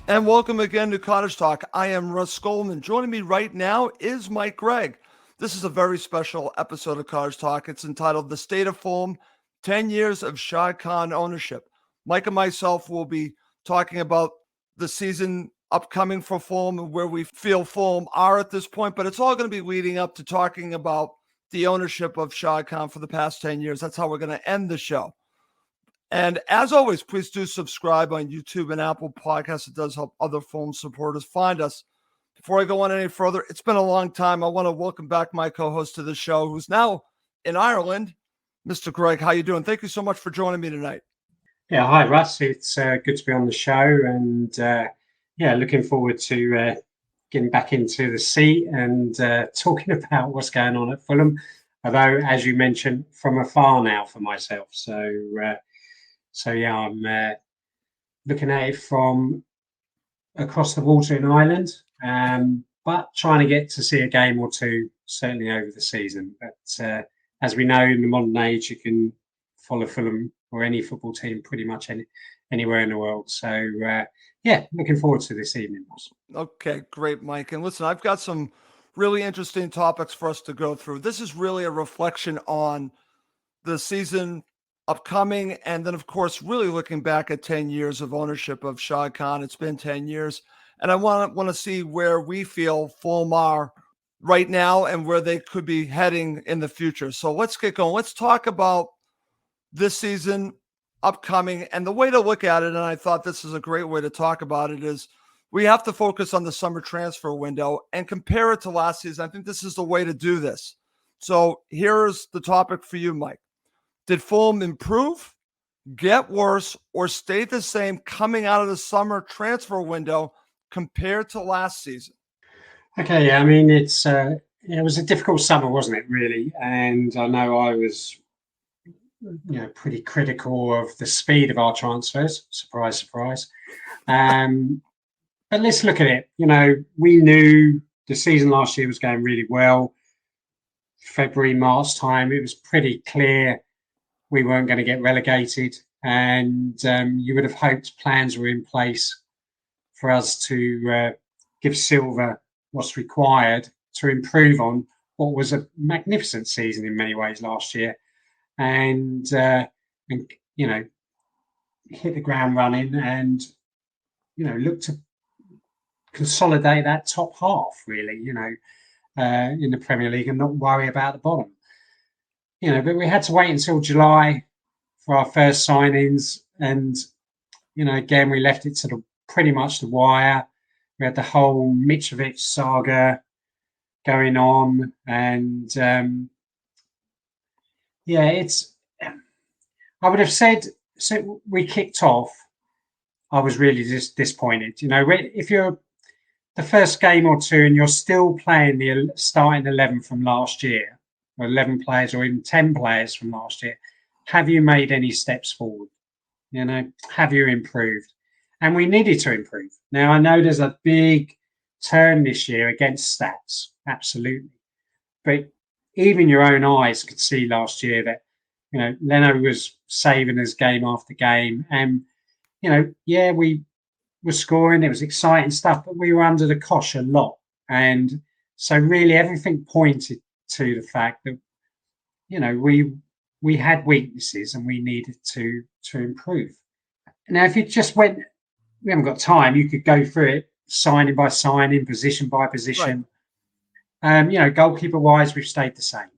And welcome again to Cottage Talk. I am Russ Goldman. Joining me right now is Mike Gregg. This is a very special episode of Cottage Talk. It's entitled The State of Fulham, 10 Years of Shahid Khan Ownership. Mike and myself will be talking about the season upcoming for Fulham and where we feel Fulham are at this point, but it's all going to be leading up to talking about the ownership of Shahid Khan for the past 10 years. That's how we're going to end the show. And as always, please do subscribe on YouTube and Apple Podcasts. It does help other Fulham supporters find us. Before I go on any further, it's been a long time. I want to welcome back my co-host to the show, who's now in Ireland, Mr. Gregg. How you doing? Thank you so much for joining me tonight. Yeah, hi Russ. It's good to be on the show, and looking forward to getting back into the seat and talking about what's going on at Fulham. Although, as you mentioned, from afar now for myself. So yeah, I'm looking at it from across the water in Ireland, but trying to get to see a game or two certainly over the season. But as we know, in the modern age, you can follow Fulham or any football team pretty much anywhere in the world. So looking forward to this evening. Okay, great, Mike. And listen, I've got some really interesting topics for us to go through. This is really a reflection on the season upcoming, and then, of course, really looking back at 10 years of ownership of Shahid Khan. It's been 10 years, and I want to see where we feel Fulham are right now and where they could be heading in the future. So let's get going. Let's talk about this season upcoming, and the way to look at it, and I thought this is a great way to talk about it, is we have to focus on the summer transfer window and compare it to last season. I think this is the way to do this. So here's the topic for you, Mike. Did Fulham improve, get worse, or stay the same coming out of the summer transfer window compared to last season? Okay, yeah, I mean, it was a difficult summer, wasn't it, really? And I know I was pretty critical of the speed of our transfers. Surprise, surprise. But let's look at it. We knew the season last year was going really well. February, March time, it was pretty clear we weren't going to get relegated. And you would have hoped plans were in place for us to give Silva what's required to improve on what was a magnificent season in many ways last year. And hit the ground running and look to consolidate that top half really in the Premier League and not worry about the bottom. But we had to wait until July for our first signings, and again we left it to pretty much the wire. We had the whole Mitrovic saga going on, and I would have said, so we kicked off, I was really just disappointed. If you're the first game or two and you're still playing the starting 11 from last year, or 11 players or even 10 players from last year, have you made any steps forward? Have you improved? And we needed to improve. Now, I know there's a big turn this year against stats, absolutely. But even your own eyes could see last year that Leno was saving us game after game. And, we were scoring. It was exciting stuff, but we were under the cosh a lot. And so really everything pointed to the fact that, we had weaknesses and we needed to improve. Now, if you just went, we haven't got time, you could go through it signing by signing, position by position. Right. Goalkeeper-wise, we've stayed the same.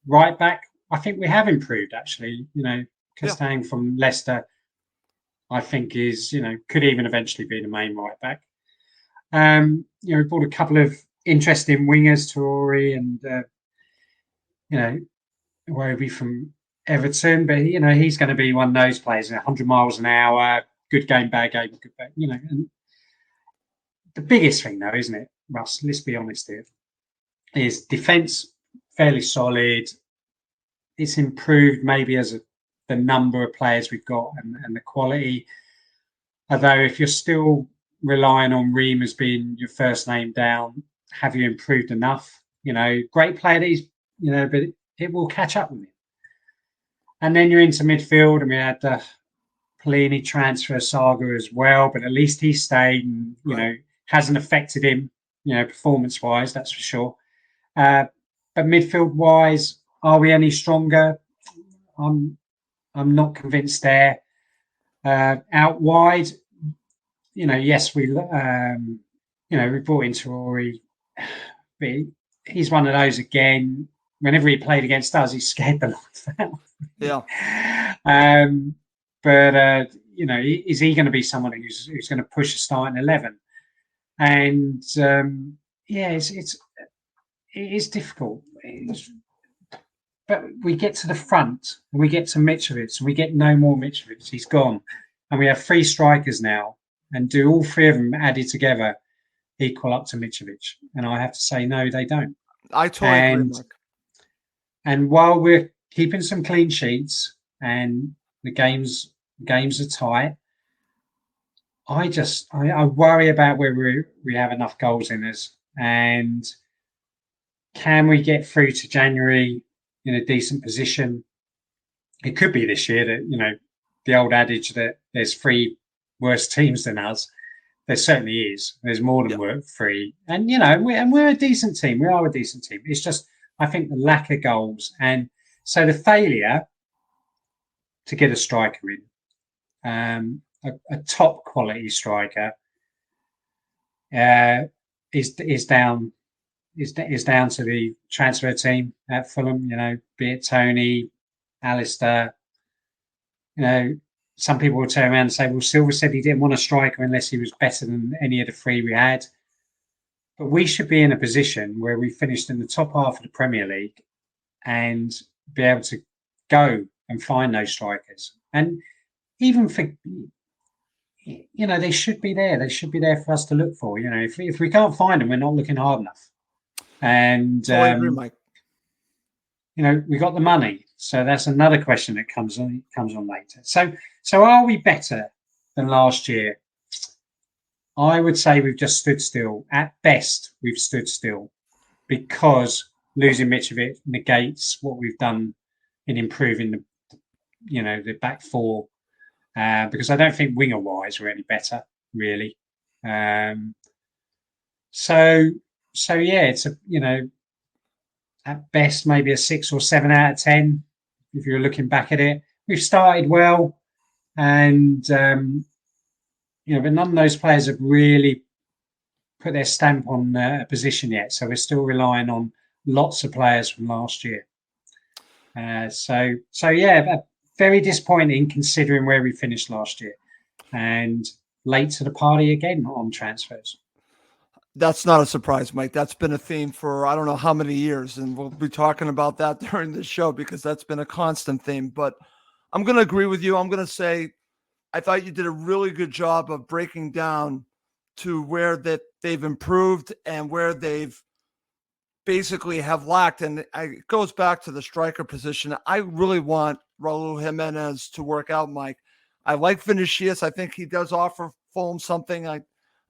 Right back, I think we have improved, actually. Castaigne from Leicester, I think could even eventually be the main right back. We brought a couple of interesting wingers, Toure and, Iwobi from Everton. But, he's going to be one of those players, 100 miles an hour, good game, bad game, good game, And the biggest thing, though, isn't it, Russ? Let's be honest here, is defence fairly solid. It's improved maybe as the number of players we've got and the quality. Although if you're still relying on Ream as being your first name down, have you improved enough? Great player that he's, but it will catch up with him. And then you're into midfield, and we had the Clearly transfer saga as well, but at least he stayed and, hasn't affected him, performance-wise, that's for sure. But midfield-wise, are we any stronger? I'm not convinced there. Out wide, yes, we brought in Traore, but he's one of those again. Whenever he played against us, he scared the life out of me. Yeah. But is he going to be someone who's going to push a starting 11? And it is difficult. But we get to the front, and we get to Mitrovic, and we get no more Mitrovic. He's gone, and we have 3 strikers now, and do all 3 of them added together equal up to Mitrovic? And I have to say, no, they don't. I totally agree, Mark. And while we're keeping some clean sheets and the games are tight, I worry about whether we have enough goals in us, and can we get through to January in a decent position? It could be this year that, the old adage that there's 3 worse teams than us. There certainly is. There's more than 3. And, we're a decent team. We are a decent team. It's just, I think, the lack of goals. And so the failure to get a striker in, a top quality striker, is down to the transfer team at Fulham. Be it Tony, Alistair. Some people will turn around and say, well, Silva said he didn't want a striker unless he was better than any of the 3 we had. But we should be in a position where we finished in the top half of the Premier League and be able to go and find those strikers. And even for, they should be there. They should be there for us to look for. If we can't find them, we're not looking hard enough. And, I agree, Mike. We got the money. So that's another question that comes on later. So are we better than last year? I would say we've just stood still. At best, we've stood still because losing Mitrovic negates what we've done in improving the back 4. Because I don't think winger-wise we're any better, really. It's at best maybe a 6 or 7 out of 10 if you're looking back at it. We've started well, and but none of those players have really put their stamp on a position yet, so we're still relying on lots of players from last year. Very disappointing considering where we finished last year, and late to the party again on transfers. That's not a surprise, Mike. That's been a theme for I don't know how many years, and we'll be talking about that during this show because that's been a constant theme. But I'm going to agree with you. I'm going to say I thought you did a really good job of breaking down to where that they've improved and where they've basically have lacked. And it goes back to the striker position. I really want Raul Jimenez to work out, Mike. I like Vinicius. I think he does offer Fulham something.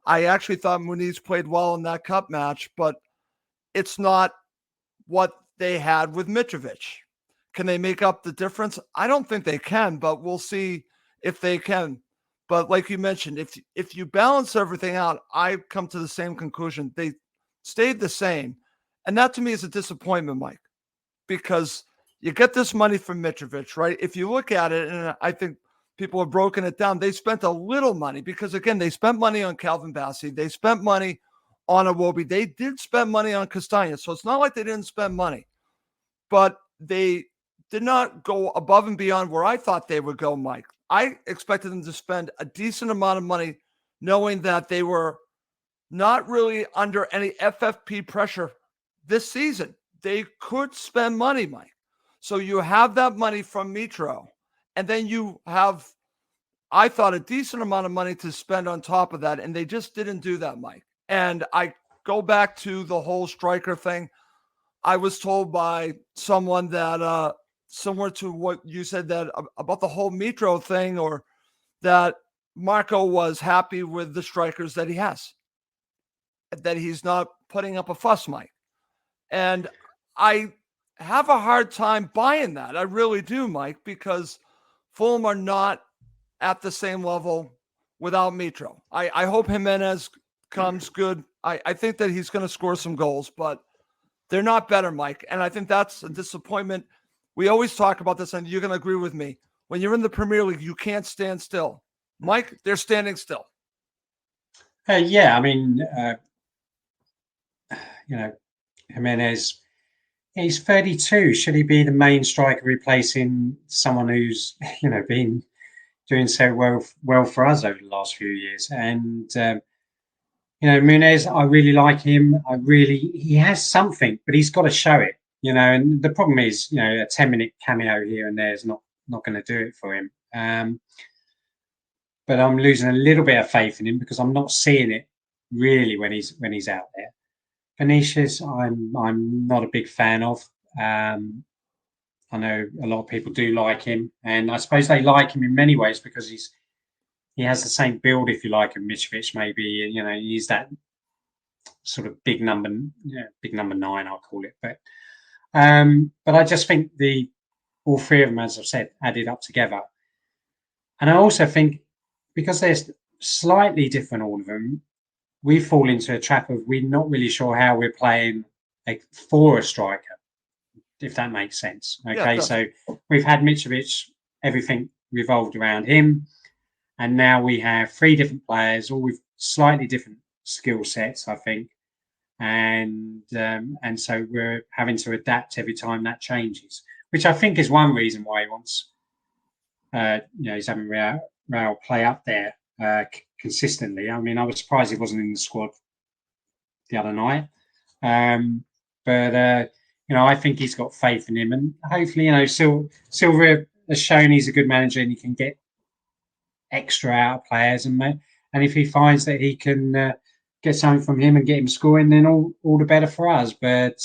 I actually thought Muniz played well in that cup match, but it's not what they had with Mitrovic. Can they make up the difference? I don't think they can, but we'll see if they can. But like you mentioned, if you balance everything out, I come to the same conclusion. They stayed the same. And that to me is a disappointment, Mike, because you get this money from Mitrovic, right? If you look at it, and I think people have broken it down, they spent a little money because, again, they spent money on Calvin Bassey. They spent money on Iwobi. They did spend money on Castagna. So it's not like they didn't spend money, but they did not go above and beyond where I thought they would go, Mike. I expected them to spend a decent amount of money knowing that they were not really under any FFP pressure this season. They could spend money, Mike. So you have that money from Mitro, and then you have, I thought, a decent amount of money to spend on top of that, and they just didn't do that, Mike. And I go back to the whole striker thing. I was told by someone that similar to what you said that about the whole Mitro thing, or that Marco was happy with the strikers that he has, that he's not putting up a fuss, Mike. And I have a hard time buying that. I really do, Mike, because Fulham are not at the same level without Mitro. I hope Jimenez comes good. I think that he's going to score some goals, but they're not better, Mike. And I think that's a disappointment. We always talk about this, and you're going to agree with me. When you're in the Premier League, you can't stand still. Mike, they're standing still. Yeah, I mean, Jimenez, he's 32. Should he be the main striker replacing someone who's, been doing so well for us over the last few years? And, Munez, I really like him. He has something, but he's got to show it, and the problem is, a 10-minute cameo here and there is not going to do it for him. But I'm losing a little bit of faith in him because I'm not seeing it really when he's out there. Vinicius, I'm not a big fan of. I know a lot of people do like him, and I suppose they like him in many ways because he has the same build, if you like, of Mitrovic. Maybe he's that sort of big number 9, I'll call it. But I just think all three of them, as I've said, added up together, and I also think because they're slightly different, all of them, we fall into a trap of we're not really sure how we're playing for a striker, if that makes sense. Okay, yeah, so we've had Mitrovic, everything revolved around him, and now we have 3 different players, all with slightly different skill sets, I think, and so we're having to adapt every time that changes, which I think is one reason why he wants, he's having Raul play up there consistently. I mean, I was surprised he wasn't in the squad the other night. But I think he's got faith in him, and hopefully, Silva has shown he's a good manager and he can get extra out of players, and if he finds that he can get something from him and get him scoring, then all the better for us. But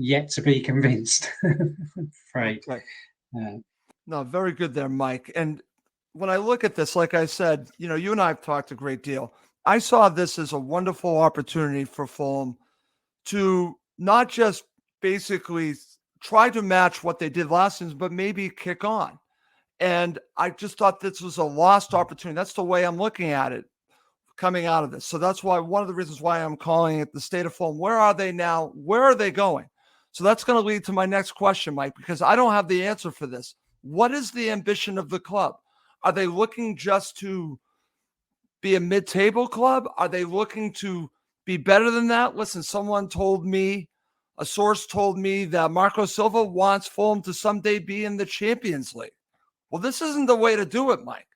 yet to be convinced, I'm afraid. Right. No, very good there, Mike. And when I look at this, like I said, you and I have talked a great deal. I saw this as a wonderful opportunity for Fulham to not just basically try to match what they did last season, but maybe kick on. And I just thought this was a lost opportunity. That's the way I'm looking at it coming out of this. So that's why one of the reasons why I'm calling it the state of Fulham. Where are they now? Where are they going? So that's going to lead to my next question, Mike, because I don't have the answer for this. What is the ambition of the club? Are they looking just to be a mid-table club? Are they looking to be better than that? Listen, a source told me that Marco Silva wants Fulham to someday be in the Champions League. Well, this isn't the way to do it, Mike.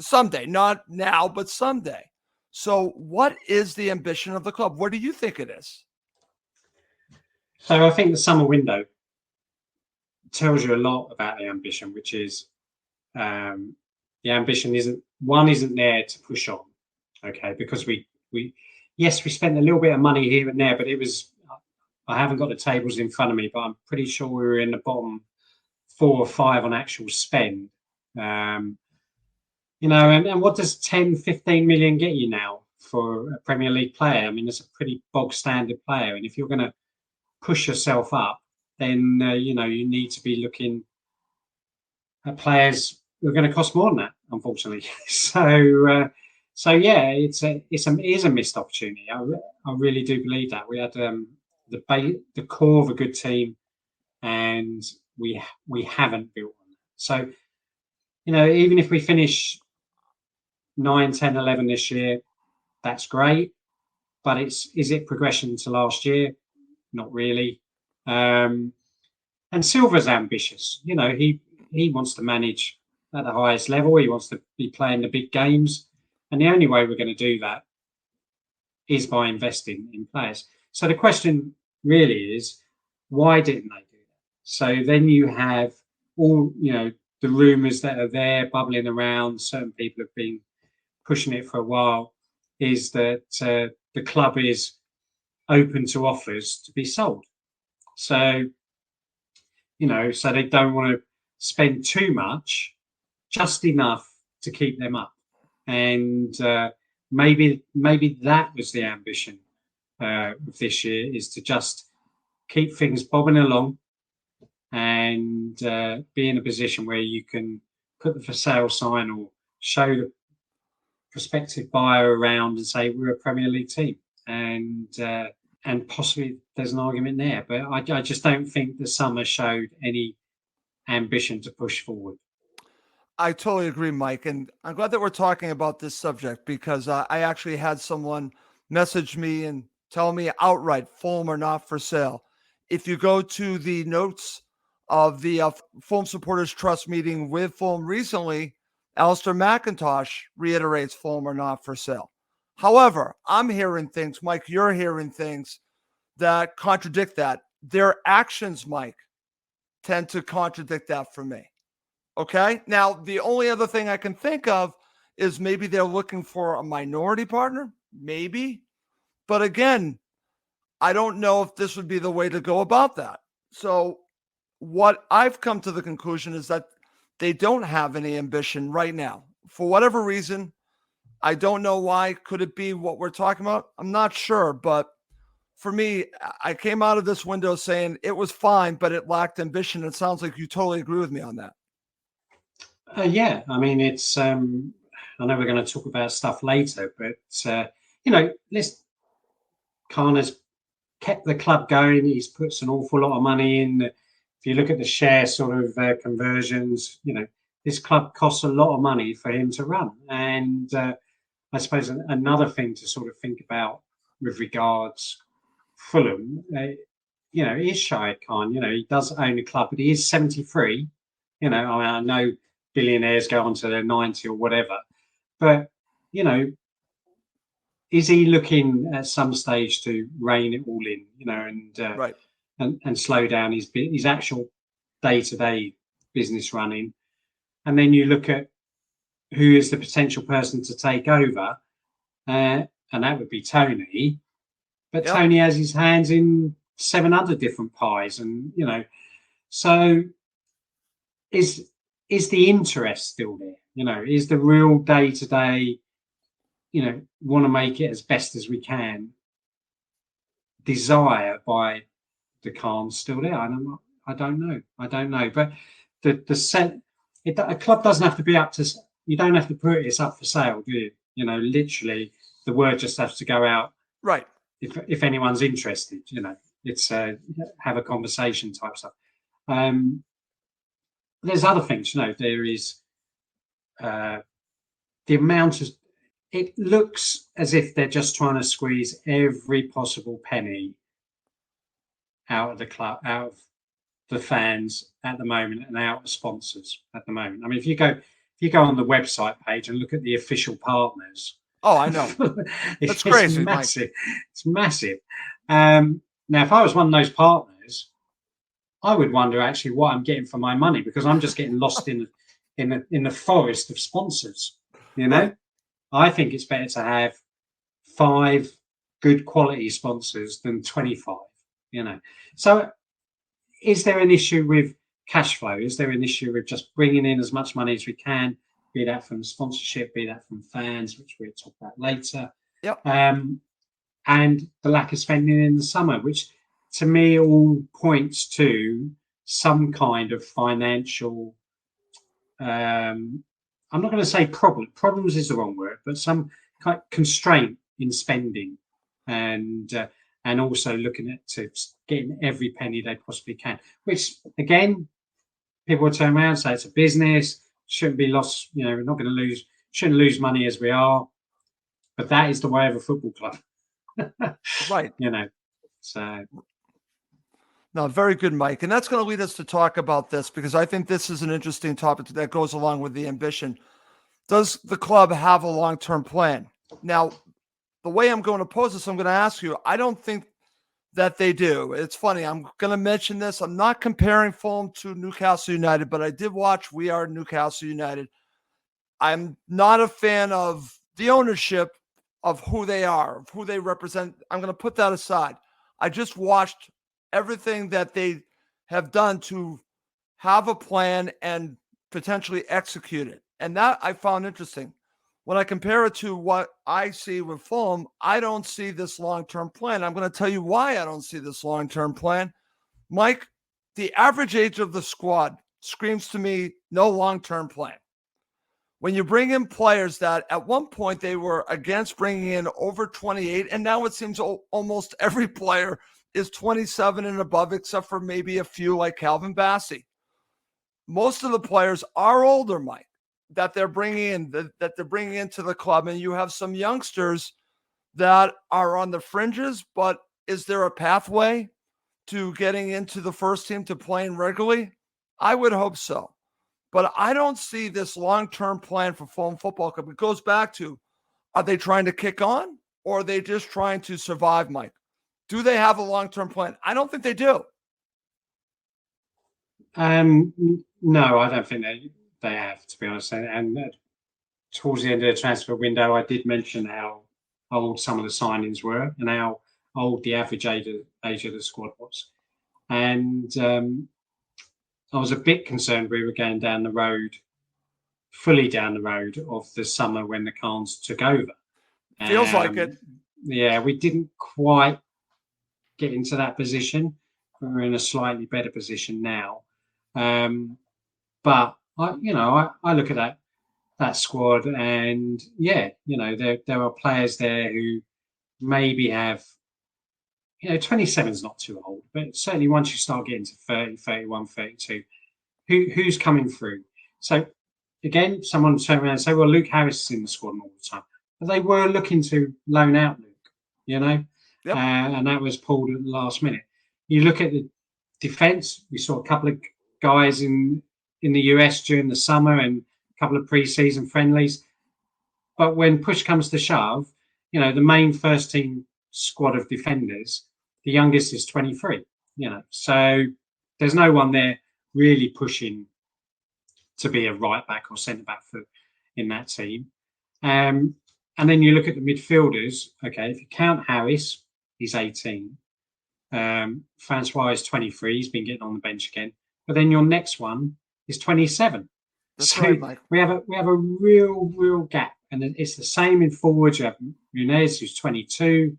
Someday, not now, but someday. So what is the ambition of the club? What do you think it is? So I think the summer window tells you a lot about the ambition, which is the ambition isn't there to push on, okay? Because we spent a little bit of money here and there, but it was, I haven't got the tables in front of me, but I'm pretty sure we were in the bottom 4 or 5 on actual spend. And what does 10, 15 million get you now for a Premier League player? I mean, it's a pretty bog standard player, and if you're going to push yourself up, then you need to be looking at players who are going to cost more than that, unfortunately. So yeah, it is a missed opportunity. I really do believe that we had the core of a good team, and we haven't built on that. So even if we finish 9, 10, 11 this year, that's great. But is it progression to last year? Not really. And Silva's ambitious. He wants to manage at the highest level. He wants to be playing the big games. And the only way we're going to do that is by investing in players. So the question really is, why didn't they do that? So then you have all, the rumours that are there bubbling around. Certain people have been pushing it for a while, is that the club is open to offers to be sold. So, so they don't want to spend too much, just enough to keep them up. And maybe that was the ambition of this year, is to just keep things bobbing along and be in a position where you can put the for sale sign or show the prospective buyer around and say we're a Premier League team, and possibly there's an argument there. But I just don't think the summer showed any ambition to push forward. I totally agree, Mike. And I'm glad that we're talking about this subject because I actually had someone message me and tell me outright, Fulham are not for sale. If you go to the notes of the Fulham Supporters Trust meeting with Fulham recently, Alistair McIntosh reiterates Fulham are not for sale. However, I'm hearing things, Mike, you're hearing things that contradict that. Their actions, Mike, tend to contradict that for me. Okay. Now, the only other thing I can think of is maybe they're looking for a minority partner, maybe. But again, I don't know if this would be the way to go about that. So, what I've come to the conclusion is that they don't have any ambition right now. For whatever reason, I don't know why. Could it be what we're talking about? I'm not sure. But for me, I came out of this window saying it was fine, but it lacked ambition. It sounds like you totally agree with me on that. Yeah, I mean, it's. I know we're going to talk about stuff later, but Khan has kept the club going. He's put an awful lot of money in. If you look at the share sort of conversions, this club costs a lot of money for him to run. And I suppose another thing to sort of think about with regards Fulham, is Shahid Khan. He does own a club, but he is 73. I know billionaires go on to their 90 or whatever, but is he looking at some stage to rein it all in, Right. and slow down his actual day-to-day business running? And then you look at who is the potential person to take over, and that would be Tony. But Yep. Tony has his hands in 7 other different pies, and so is the interest still there? Is the real day-to-day, want to make it as best as we can, desire by the Khans still there? I don't know. But a club doesn't have to be up to. You don't have to put it's up for sale, do you? Literally, the word just has to go out. Right. If anyone's interested, it's have a conversation type stuff. There's other things, there is the amount of, it looks as if they're just trying to squeeze every possible penny out of the club, out of the fans at the moment, and out of sponsors at the moment. I mean, if you go on the website page and look at the official partners. Oh, I know. That's crazy, massive. Mike. It's massive. Now, if I was one of those partners, I would wonder actually what I'm getting for my money, because I'm just getting lost in the forest of sponsors. Right. I think it's better to have 5 good quality sponsors than 25. So is there an issue with cash flow? Is there an issue with just bringing in as much money as we can, be that from sponsorship, be that from fans, which we'll talk about later? Yep. And the lack of spending in the summer, which to me all points to some kind of financial, I'm not going to say problems is the wrong word, but some kind of constraint in spending, and also looking at to getting every penny they possibly can, which again, people will turn around and say it's a business, shouldn't be lost, we're not going to shouldn't lose money as we are, but that is the way of a football club. Right. So. No, very good, Mike. And that's going to lead us to talk about this, because I think this is an interesting topic that goes along with the ambition. Does the club have a long-term plan? Now, the way I'm going to pose this, I'm going to ask you, I don't think that they do. It's funny. I'm going to mention this. I'm not comparing Fulham to Newcastle United, but I did watch We Are Newcastle United. I'm not a fan of the ownership of who they are, of who they represent. I'm going to put that aside. I just watched everything that they have done to have a plan and potentially execute it. And that I found interesting. When I compare it to what I see with Fulham, I don't see this long-term plan. I'm going to tell you why I don't see this long-term plan. Mike, the average age of the squad screams to me no long-term plan. When you bring in players that at one point they were against bringing in over 28, and now it seems almost every player is 27 and above, except for maybe a few like Calvin Bassey. Most of the players are older, Mike, that they're bringing in, that they're bringing into the club, and you have some youngsters that are on the fringes. But is there a pathway to getting into the first team to playing regularly? I would hope so. But I don't see this long-term plan for Fulham Football Club. It goes back to, are they trying to kick on or are they just trying to survive, Mike? Do they have a long-term plan? I don't think they do. No, I don't think they have, to be honest. And towards the end of the transfer window, I did mention how old some of the signings were and how old the average age of the squad was. And I was a bit concerned we were going down the road, fully down the road of the summer when the Khans took over. Feels like it. Yeah, we didn't quite get into that position. We're in a slightly better position now. But I look at that squad, and yeah, there are players there who maybe have, 27 is not too old, but certainly once you start getting to 30, 31, 32, who's coming through? So again, someone turn around and say, well, Luke Harris is in the squad all the time. But they were looking to loan out Luke, Yep. And that was pulled at the last minute. You look at the defence, we saw a couple of guys in the US during the summer and a couple of pre-season friendlies. But when push comes to shove, the main first team squad of defenders, the youngest is 23, so there's no one there really pushing to be a right back or centre back in that team. And then you look at the midfielders. Okay, if you count Harris, he's 18. Francois is 23. He's been getting on the bench again. But then your next one is 27. That's so right, Mike. we have a real gap, and it's the same in forwards. You have Munez, who's 22,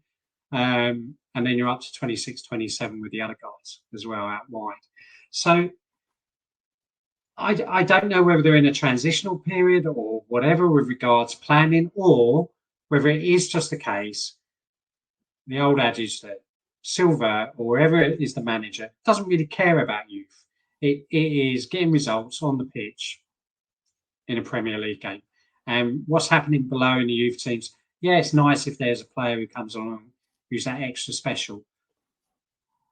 and then you're up to 26, 27 with the other guys as well out wide. So I don't know whether they're in a transitional period or whatever with regards to planning, or whether it is just the case, the old adage that Silva or whoever is the manager doesn't really care about youth. It is getting results on the pitch in a Premier League game. And what's happening below in the youth teams, yeah, it's nice if there's a player who comes on who's that extra special.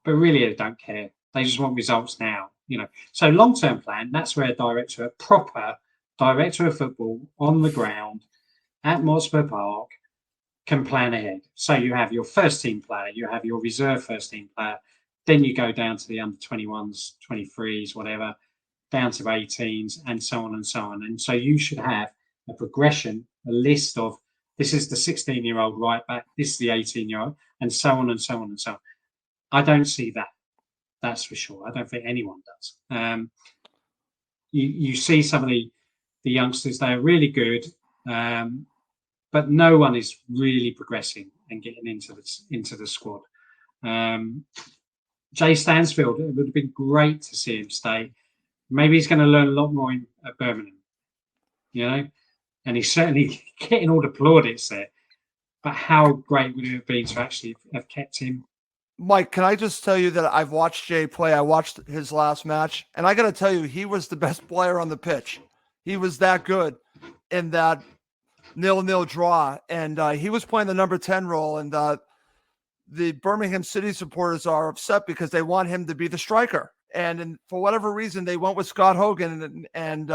But really, they don't care. They just want results now. So long-term plan, that's where a proper director of football on the ground at Motspur Park can plan ahead. So you have your first team player, you have your reserve first team player, then you go down to the under 21s, 23s, whatever, down to 18s, and so on and so on. And so you should have a progression, a list of, this is the 16-year-old right back, this is the 18-year-old, and so on and so on and so on. I don't see that. That's for sure. I don't think anyone does. You see some of the youngsters, they're really good, but no one is really progressing and getting into the squad. Jay Stansfield, it would have been great to see him stay. Maybe he's going to learn a lot more at Birmingham, and he's certainly getting all the plaudits there. But how great would it have been to actually have kept him? Mike, can I just tell you that I've watched Jay play? I watched his last match, and I got to tell you, he was the best player on the pitch. He was that good in that 0-0 draw, and he was playing the number 10 role, and the Birmingham City supporters are upset because they want him to be the striker. And for whatever reason, they went with Scott Hogan, and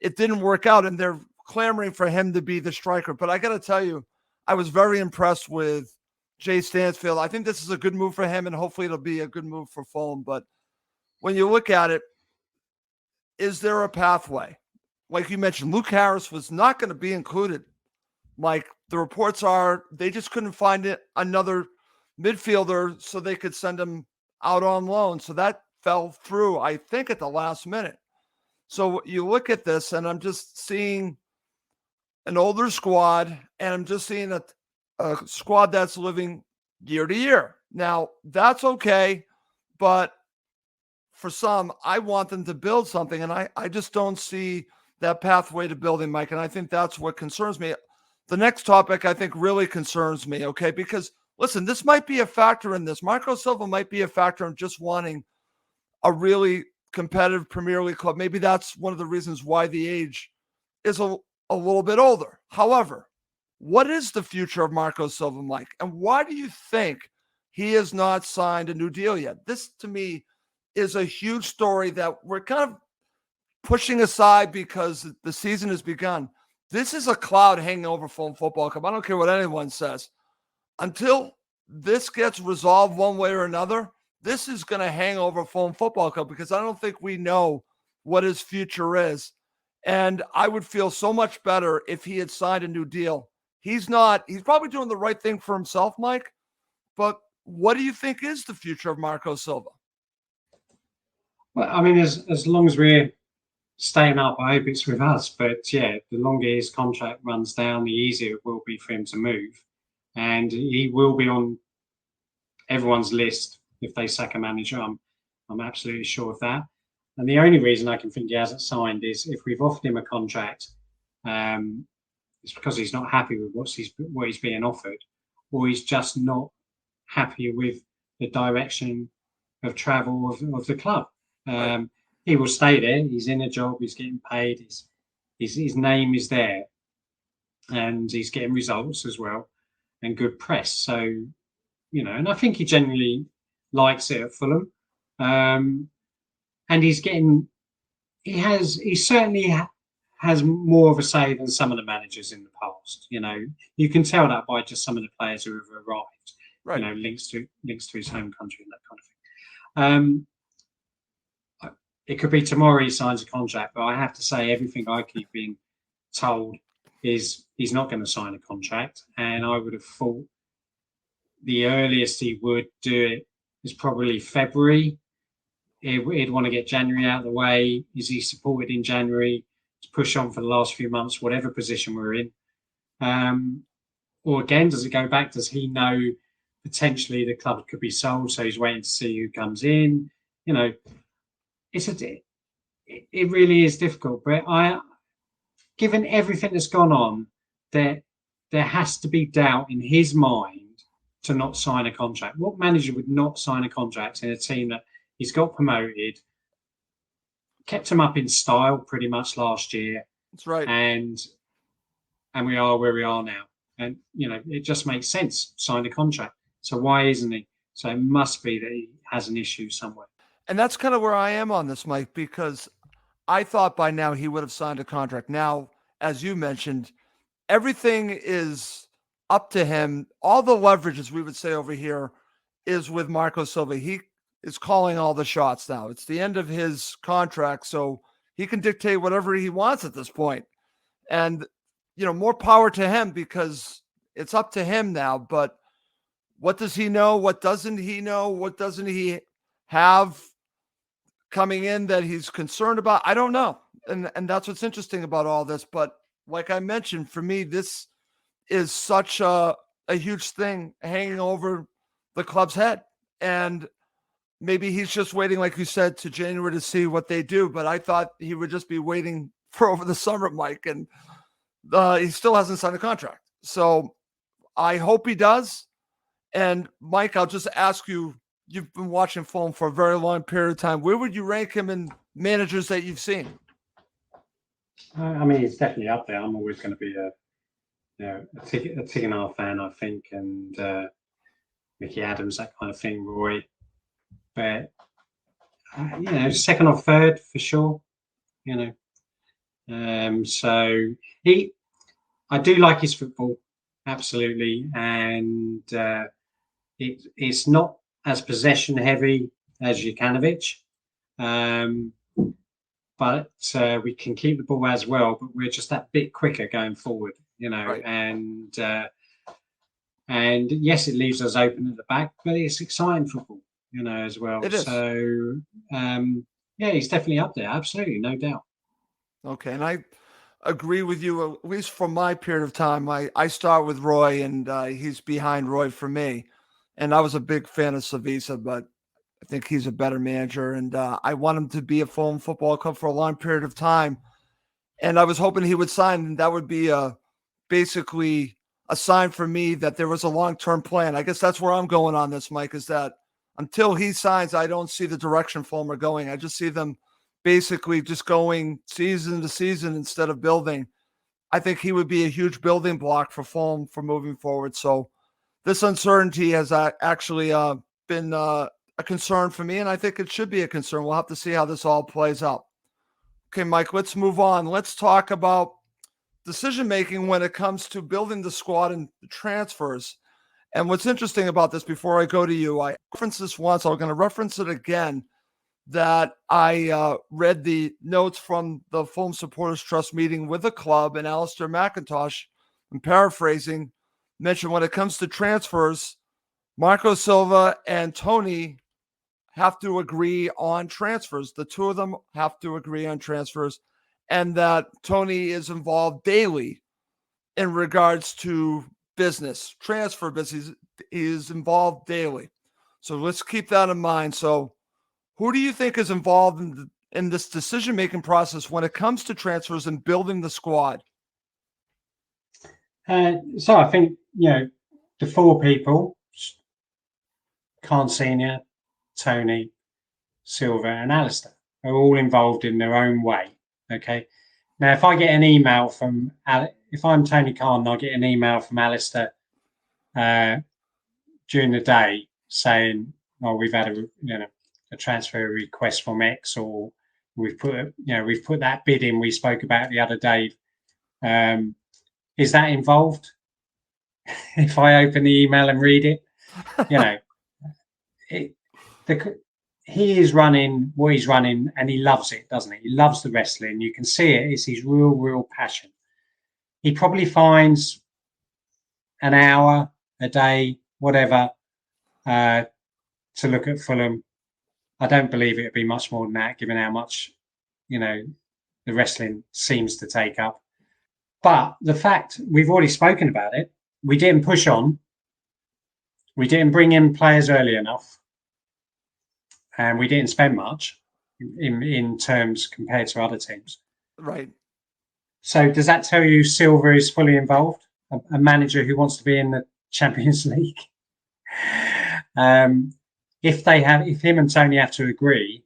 it didn't work out, and they're clamoring for him to be the striker. But I got to tell you, I was very impressed with Jay Stansfield. I think this is a good move for him, and hopefully it'll be a good move for Fulham. But when you look at it, is there a pathway? Like you mentioned, Luke Harris was not going to be included. Like the reports are, they just couldn't find another midfielder so they could send him out on loan. So that fell through, I think, at the last minute. So you look at this, and I'm just seeing an older squad, and I'm just seeing a squad that's living year to year. Now, that's okay, but for some, I want them to build something, and I just don't see that pathway to building, Mike. And I think that's what concerns me. The next topic I think really concerns me, okay? Because listen, this might be a factor in this. Marco Silva might be a factor in just wanting a really competitive Premier League club. Maybe that's one of the reasons why the age is a little bit older. However, what is the future of Marco Silva, Mike? And why do you think he has not signed a new deal yet? This, to me, is a huge story that we're kind of pushing aside because the season has begun. This is a cloud hanging over Fulham Football Club. I don't care what anyone says. Until this gets resolved one way or another, this is going to hang over Fulham Football Club because I don't think we know what his future is. And I would feel so much better if he had signed a new deal. He's probably doing the right thing for himself, Mike. But what do you think is the future of Marco Silva? Well, I mean, as long as we're staying up, I hope it's with us. But yeah, the longer his contract runs down, the easier it will be for him to move. And he will be on everyone's list if they sack a manager. I'm absolutely sure of that. And the only reason I can think he hasn't signed is if we've offered him a contract, it's because he's not happy with what he's being offered, or he's just not happy with the direction of travel of the club. Right. He will stay there. He's in a job. He's getting paid. His name is there, and he's getting results as well, and good press. So, and I think he generally likes it at Fulham. And he certainly has more of a say than some of the managers in the past. You can tell that by just some of the players who have arrived. Right. Links to his home country and that kind of thing. It could be tomorrow he signs a contract, but I have to say everything I keep being told is he's not going to sign a contract. And I would have thought the earliest he would do it is probably February. He'd want to get January out of the way. Is he supported in January to push on for the last few months, whatever position we're in? Or again, does it go back? Does he know potentially the club could be sold, so he's waiting to see who comes in? It really is difficult. But given everything that's gone on, there has to be doubt in his mind to not sign a contract. What manager would not sign a contract in a team that he's got promoted, kept him up in style pretty much last year? That's right. And we are where we are now. And, it just makes sense, sign a contract. So why isn't he? So it must be that he has an issue somewhere. And that's kind of where I am on this, Mike, because I thought by now he would have signed a contract. Now, as you mentioned, everything is up to him. All the leverage, as we would say over here, is with Marco Silva. He is calling all the shots now. It's the end of his contract, so he can dictate whatever he wants at this point. And, more power to him because it's up to him now. But what does he know? What doesn't he know? What doesn't he have coming in that he's concerned about? I don't know. And that's what's interesting about all this. But like I mentioned, for me, this is such a huge thing hanging over the club's head. And maybe he's just waiting, like you said, to January to see what they do. But I thought he would just be waiting for over the summer, Mike. And he still hasn't signed a contract. So I hope he does. And Mike, I'll just ask you, you've been watching Fulham for a very long period of time. Where would you rank him in managers that you've seen? I mean, he's definitely up there. I'm always going to be a Tigana fan, I think, and Mickey Adams, that kind of thing, Roy. But, second or third for sure, So I do like his football, absolutely. And it's not as possession heavy as Jukanovic. But we can keep the ball as well, but we're just that bit quicker going forward, Right. And yes, it leaves us open at the back, but it's exciting football, as well. It is. So, he's definitely up there. Absolutely, no doubt. Okay, and I agree with you, at least from my period of time. I start with Roy, and he's behind Roy for me. And I was a big fan of Savisa, but I think he's a better manager, and I want him to be at Fulham Football Club for a long period of time. And I was hoping he would sign, and that would be basically a sign for me that there was a long-term plan. I guess that's where I'm going on this, Mike, is that until he signs, I don't see the direction Fulham are going. I just see them basically just going season to season instead of building. I think he would be a huge building block for Fulham for moving forward. So this uncertainty has actually been a concern for me, and I think it should be a concern. We'll have to see how this all plays out. Okay, Mike, let's move on. Let's talk about decision making when it comes to building the squad and transfers. And what's interesting about this, before I go to you, I referenced this once, I'm going to reference it again, that I read the notes from the Fulham Supporters Trust meeting with the club, and Alistair McIntosh, I'm paraphrasing, mentioned when it comes to transfers, Marco Silva and Tony have to agree on transfers. The two of them have to agree on transfers, and that Tony is involved daily in regards to business, transfer business. He is involved daily. So let's keep that in mind. So who do you think is involved in this decision-making process when it comes to transfers and building the squad? So I think, the four people, Khan Senior, Tony, Silva, and Alistair, are all involved in their own way. Okay. Now, if I get an email from, if I'm Tony Khan and I get an email from Alistair during the day saying, "Oh, we've had a transfer request from X, or we've put that bid in we spoke about the other day," is that involved? If I open the email and read it, he is running what he's running, and he loves it, doesn't he? He loves the wrestling. You can see it. It's his real passion. He probably finds an hour a day, whatever, to look at Fulham. I don't believe it would be much more than that, given how much, the wrestling seems to take up. But the fact, we've already spoken about it, we didn't push on. We didn't bring in players early enough. And we didn't spend much in terms compared to other teams. Right. So does that tell you Silva is fully involved? A manager who wants to be in the Champions League? If him and Tony have to agree,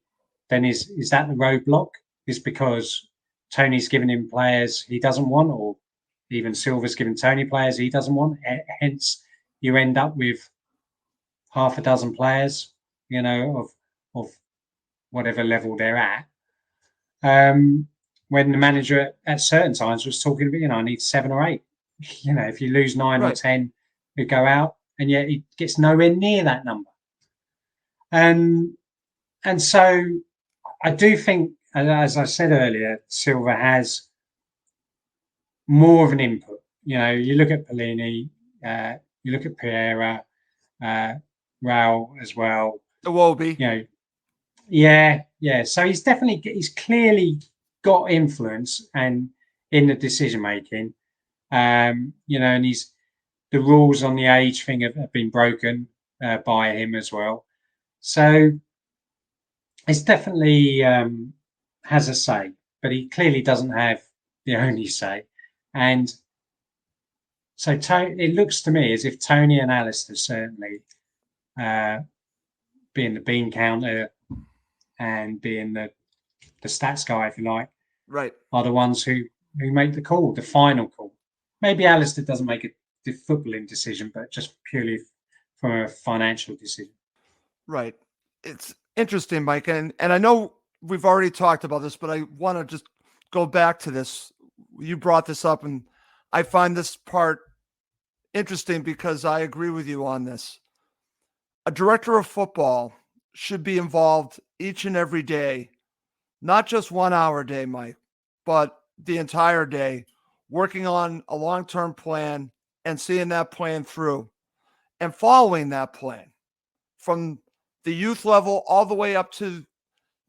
then is that the roadblock? Is because Tony's giving him players he doesn't want, or even Silva's giving Tony players he doesn't want? Hence, you end up with half a dozen players, of whatever level they're at. When the manager at certain times was talking about, I need 7 or 8. If you lose 9 or 10, you go out, and yet he gets nowhere near that number. And so I do think, as I said earlier, Silva has more of an input. You look at Pellini, you look at Pereira, Raul as well. Iwobi. Yeah. So he's clearly got influence and in the decision making. And the rules on the age thing have been broken by him as well. So it's definitely has a say, but he clearly doesn't have the only say. And so it looks to me as if Tony and Alistair certainly, being the bean counter and being the stats guy, if you like, right, are the ones who make the call, the final call. Maybe Alistair doesn't make a footballing decision, but just purely from a financial decision. Right. It's interesting, Mike, and I know we've already talked about this, but I want to just go back to this. You brought this up, and I find this part interesting because I agree with you on this. A director of football should be involved each and every day, not just 1 hour a day, Mike, but the entire day, working on a long-term plan and seeing that plan through and following that plan from the youth level all the way up to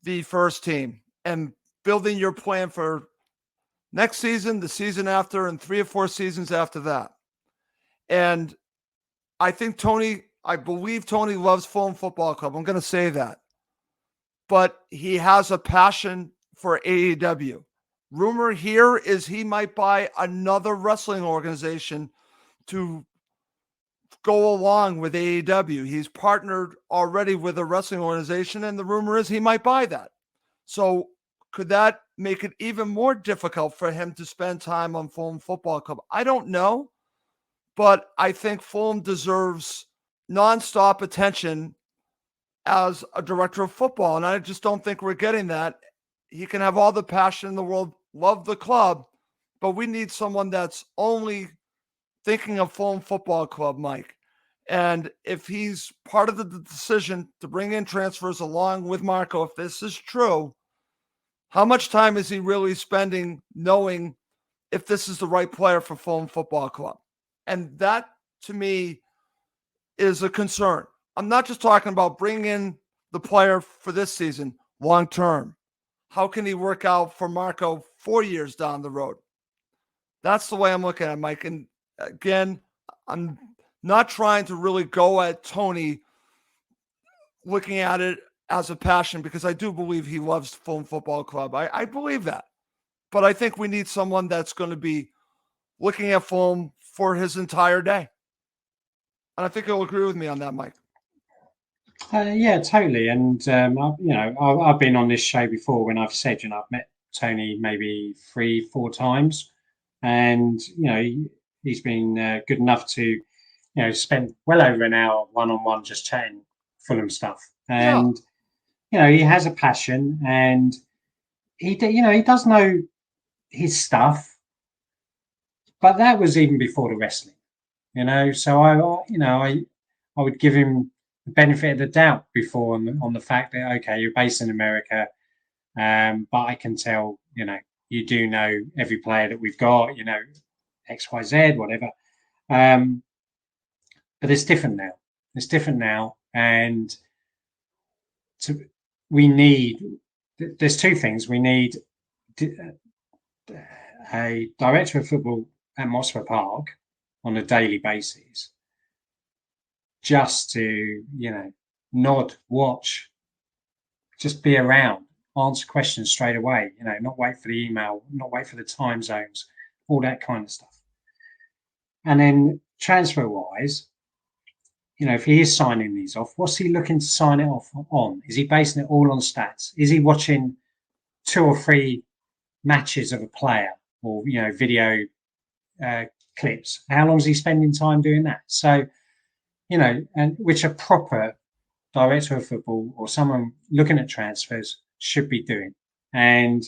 the first team, and building your plan for next season, the season after, and 3 or 4 seasons after that. And I believe Tony loves Fulham Football Club. I'm going to say that. But he has a passion for AEW. rumor here is he might buy another wrestling organization to go along with AEW. He's partnered already with a wrestling organization, and the rumor is he might buy that. So could that make it even more difficult for him to spend time on Fulham Football Club? I don't know, but I think Fulham deserves nonstop attention as a director of football, and I just don't think we're getting that. He can have all the passion in the world, love the club, but we need someone that's only thinking of Fulham Football Club, Mike. And if he's part of the decision to bring in transfers along with Marco, if this is true, how much time is he really spending knowing if this is the right player for Fulham Football Club? And that, to me, is a concern. I'm not just talking about bringing in the player for this season, long term. How can he work out for Marco 4 years down the road? That's the way I'm looking at it, Mike. And again, I'm not trying to really go at Tony looking at it as a passion, because I do believe he loves Fulham Football Club. I believe that. But I think we need someone that's going to be looking at Fulham for his entire day. And I think you'll agree with me on that, Mike. Yeah, totally. And I've been on this show before when I've said, I've met Tony maybe 3-4 times, and he's been good enough to spend well over an hour one-on-one just chatting Fulham stuff. And he has a passion, and he does know his stuff, but that was even before the wrestling. So I would give him the benefit of the doubt before on the fact that, okay, you're based in America, but I can tell you do know every player that we've got, XYZ, whatever. But it's different now. It's different now, and there's two things. We need a director of football at Mosford Park on a daily basis, just to nod, watch, just be around, answer questions straight away, not wait for the email, not wait for the time zones, all that kind of stuff. And then transfer wise, if he is signing these off, what's he looking to sign it off on? Is he basing it all on stats? Is he watching 2 or 3 matches of a player, or video clips? How long is he spending time doing that? So, and which a proper director of football or someone looking at transfers should be doing. And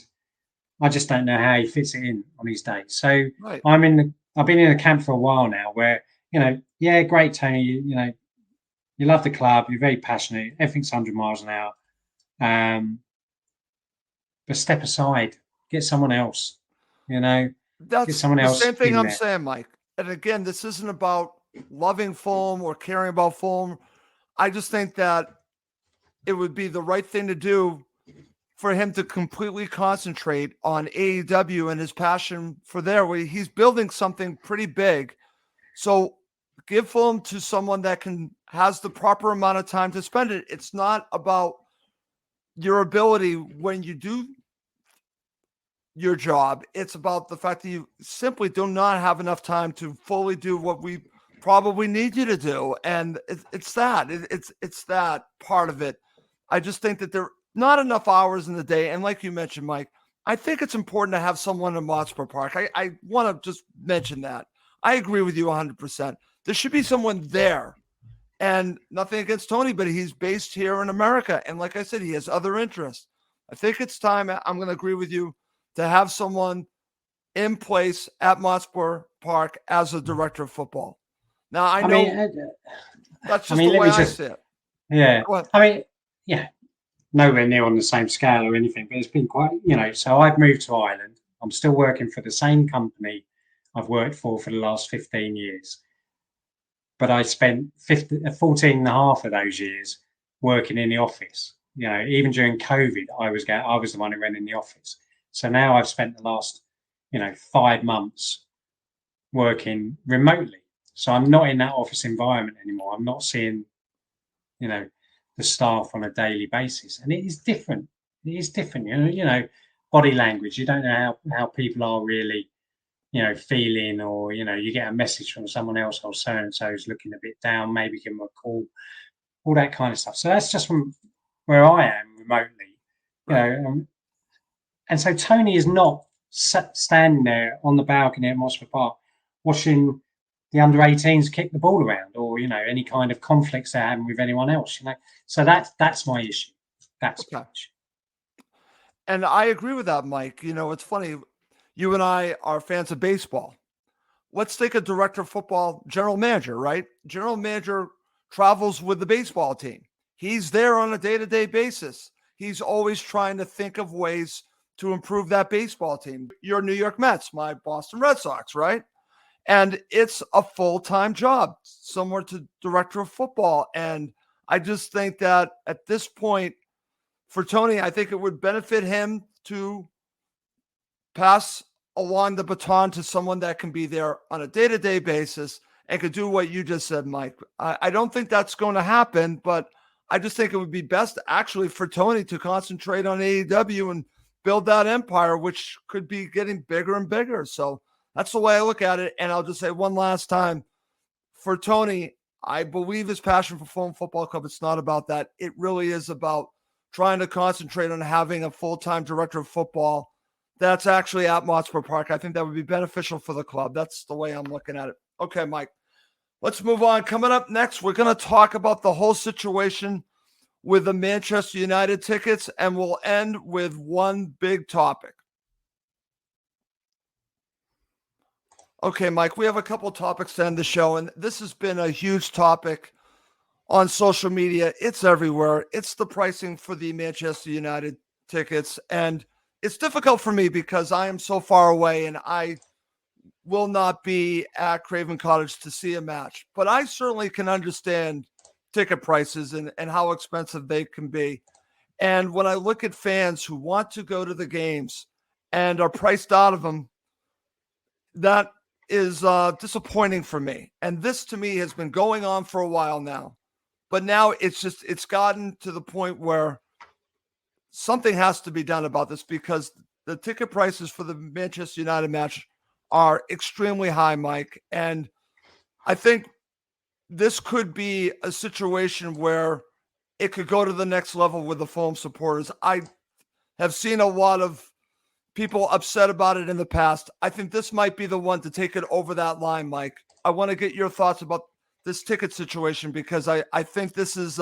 I just don't know how he fits it in on his day. So right. I've been in a camp for a while now where, yeah, great, Tony, you love the club, you're very passionate, everything's 100 miles an hour. But step aside, get someone else, That's get someone the else same thing in I'm there. saying, Mike. And again, this isn't about loving Fulham or caring about Fulham. I just think that it would be the right thing to do for him to completely concentrate on AEW and his passion for there, where he's building something pretty big. So give Fulham to someone that has the proper amount of time to spend it. It's not about your ability when you do your job. It's about the fact that you simply do not have enough time to fully do what we probably need you to do. And it's that part of it. I just think that there are not enough hours in the day. And like you mentioned, Mike, I think it's important to have someone in Motspur Park. I want to just mention that. I agree with you 100%. There should be someone there. And nothing against Tony, but he's based here in America. And like I said, he has other interests. I think it's time, I'm going to agree with you, to have someone in place at Motspur Park as a director of football. Now, I know that's just the way I see it. Yeah. Yeah, nowhere near on the same scale or anything, but it's been quite, so I've moved to Ireland. I'm still working for the same company I've worked for the last 15 years. But I spent 14 and a half of those years working in the office. Even during COVID, I was the one who went in the office. So now I've spent the last, 5 months working remotely. So I'm not in that office environment anymore. I'm not seeing, the staff on a daily basis, and it is different. It is different. body language. You don't know how people are really, feeling, or, you get a message from someone else, or so-and-so is looking a bit down, maybe give them a call, all that kind of stuff. So that's just from where I am remotely, and so Tony is not standing there on the balcony at Mosford Park watching the under-18s kick the ball around, or any kind of conflicts they're having with anyone else. So that's my issue. That's my issue. And I agree with that, Mike. It's funny. You and I are fans of baseball. Let's take a director of football, general manager, right? General manager travels with the baseball team. He's there on a day-to-day basis. He's always trying to think of ways to improve that baseball team. Your New York Mets, my Boston Red Sox, right? And it's a full-time job, similar to director of football. And I just think that at this point, for Tony, I think it would benefit him to pass along the baton to someone that can be there on a day-to-day basis and could do what you just said, Mike. I don't think that's going to happen, but I just think it would be best actually for Tony to concentrate on AEW and build that empire, which could be getting bigger and bigger. So that's the way I look at it. And I'll just say one last time, for Tony, I believe his passion for Fulham Football Club, it's not about that. It really is about trying to concentrate on having a full-time director of football that's actually at Motspur Park. I think that would be beneficial for the club. That's the way I'm looking at it. Okay, Mike, let's move on. Coming up next, we're going to talk about the whole situation with the Manchester United tickets, and we'll end with one big topic. Okay, Mike, we have a couple topics to end the show, and this has been a huge topic on social media. It's everywhere. It's the pricing for the Manchester United tickets, and it's difficult for me because I am so far away and I will not be at Craven Cottage to see a match. But I certainly can understand ticket prices and how expensive they can be. And when I look at fans who want to go to the games and are priced out of them, that is disappointing for me. And this to me has been going on for a while now. But now it's gotten to the point where something has to be done about this, because the ticket prices for the Manchester United match are extremely high, Mike. And I think this could be a situation where it could go to the next level with the Fulham supporters. I have seen a lot of people upset about it in the past. I think this might be the one to take it over that line, Mike. I want to get your thoughts about this ticket situation, because I think this is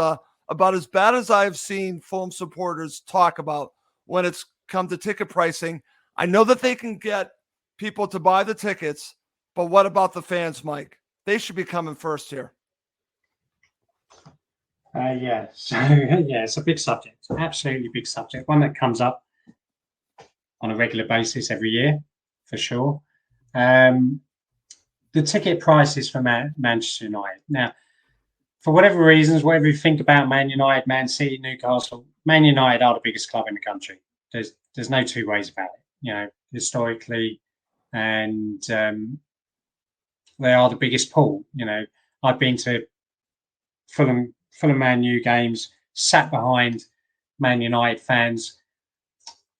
about as bad as I've seen Fulham supporters talk about when it's come to ticket pricing. I know that they can get people to buy the tickets, but what about the fans, Mike? They should be coming first here. It's a big subject, absolutely big subject, one that comes up on a regular basis every year, for sure. The ticket prices for Manchester United. Now, for whatever reasons, whatever you think about Man United, Man City, Newcastle, Man United are the biggest club in the country. There's no two ways about it, historically, and they are the biggest pool. I've been to Fulham Man U games, sat behind Man United fans.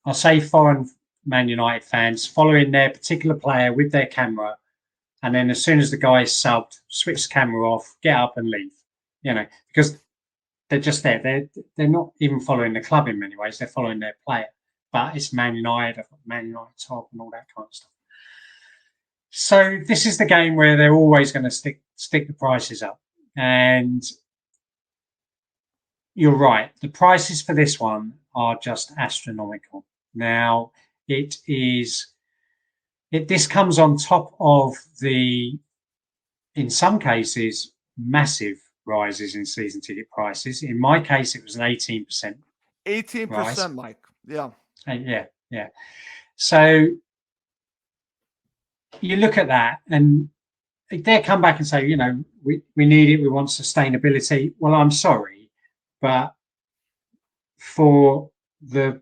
I'll say foreign Man United fans following their particular player with their camera, and then as soon as the guy is subbed, switch the camera off, get up and leave. Because they're just there. They're not even following the club in many ways. They're following their player. But it's Man United. I've got Man United top and all that kind of stuff. So this is the game where they're always going to stick the prices up. And you're right. The prices for this one are just astronomical. Now, this comes on top of in some cases, massive rises in season ticket prices. In my case, it was an 18%. 18%, rise. Mike. Yeah. Yeah. So you look at that and they come back and say, we need it. We want sustainability. Well, I'm sorry, but for the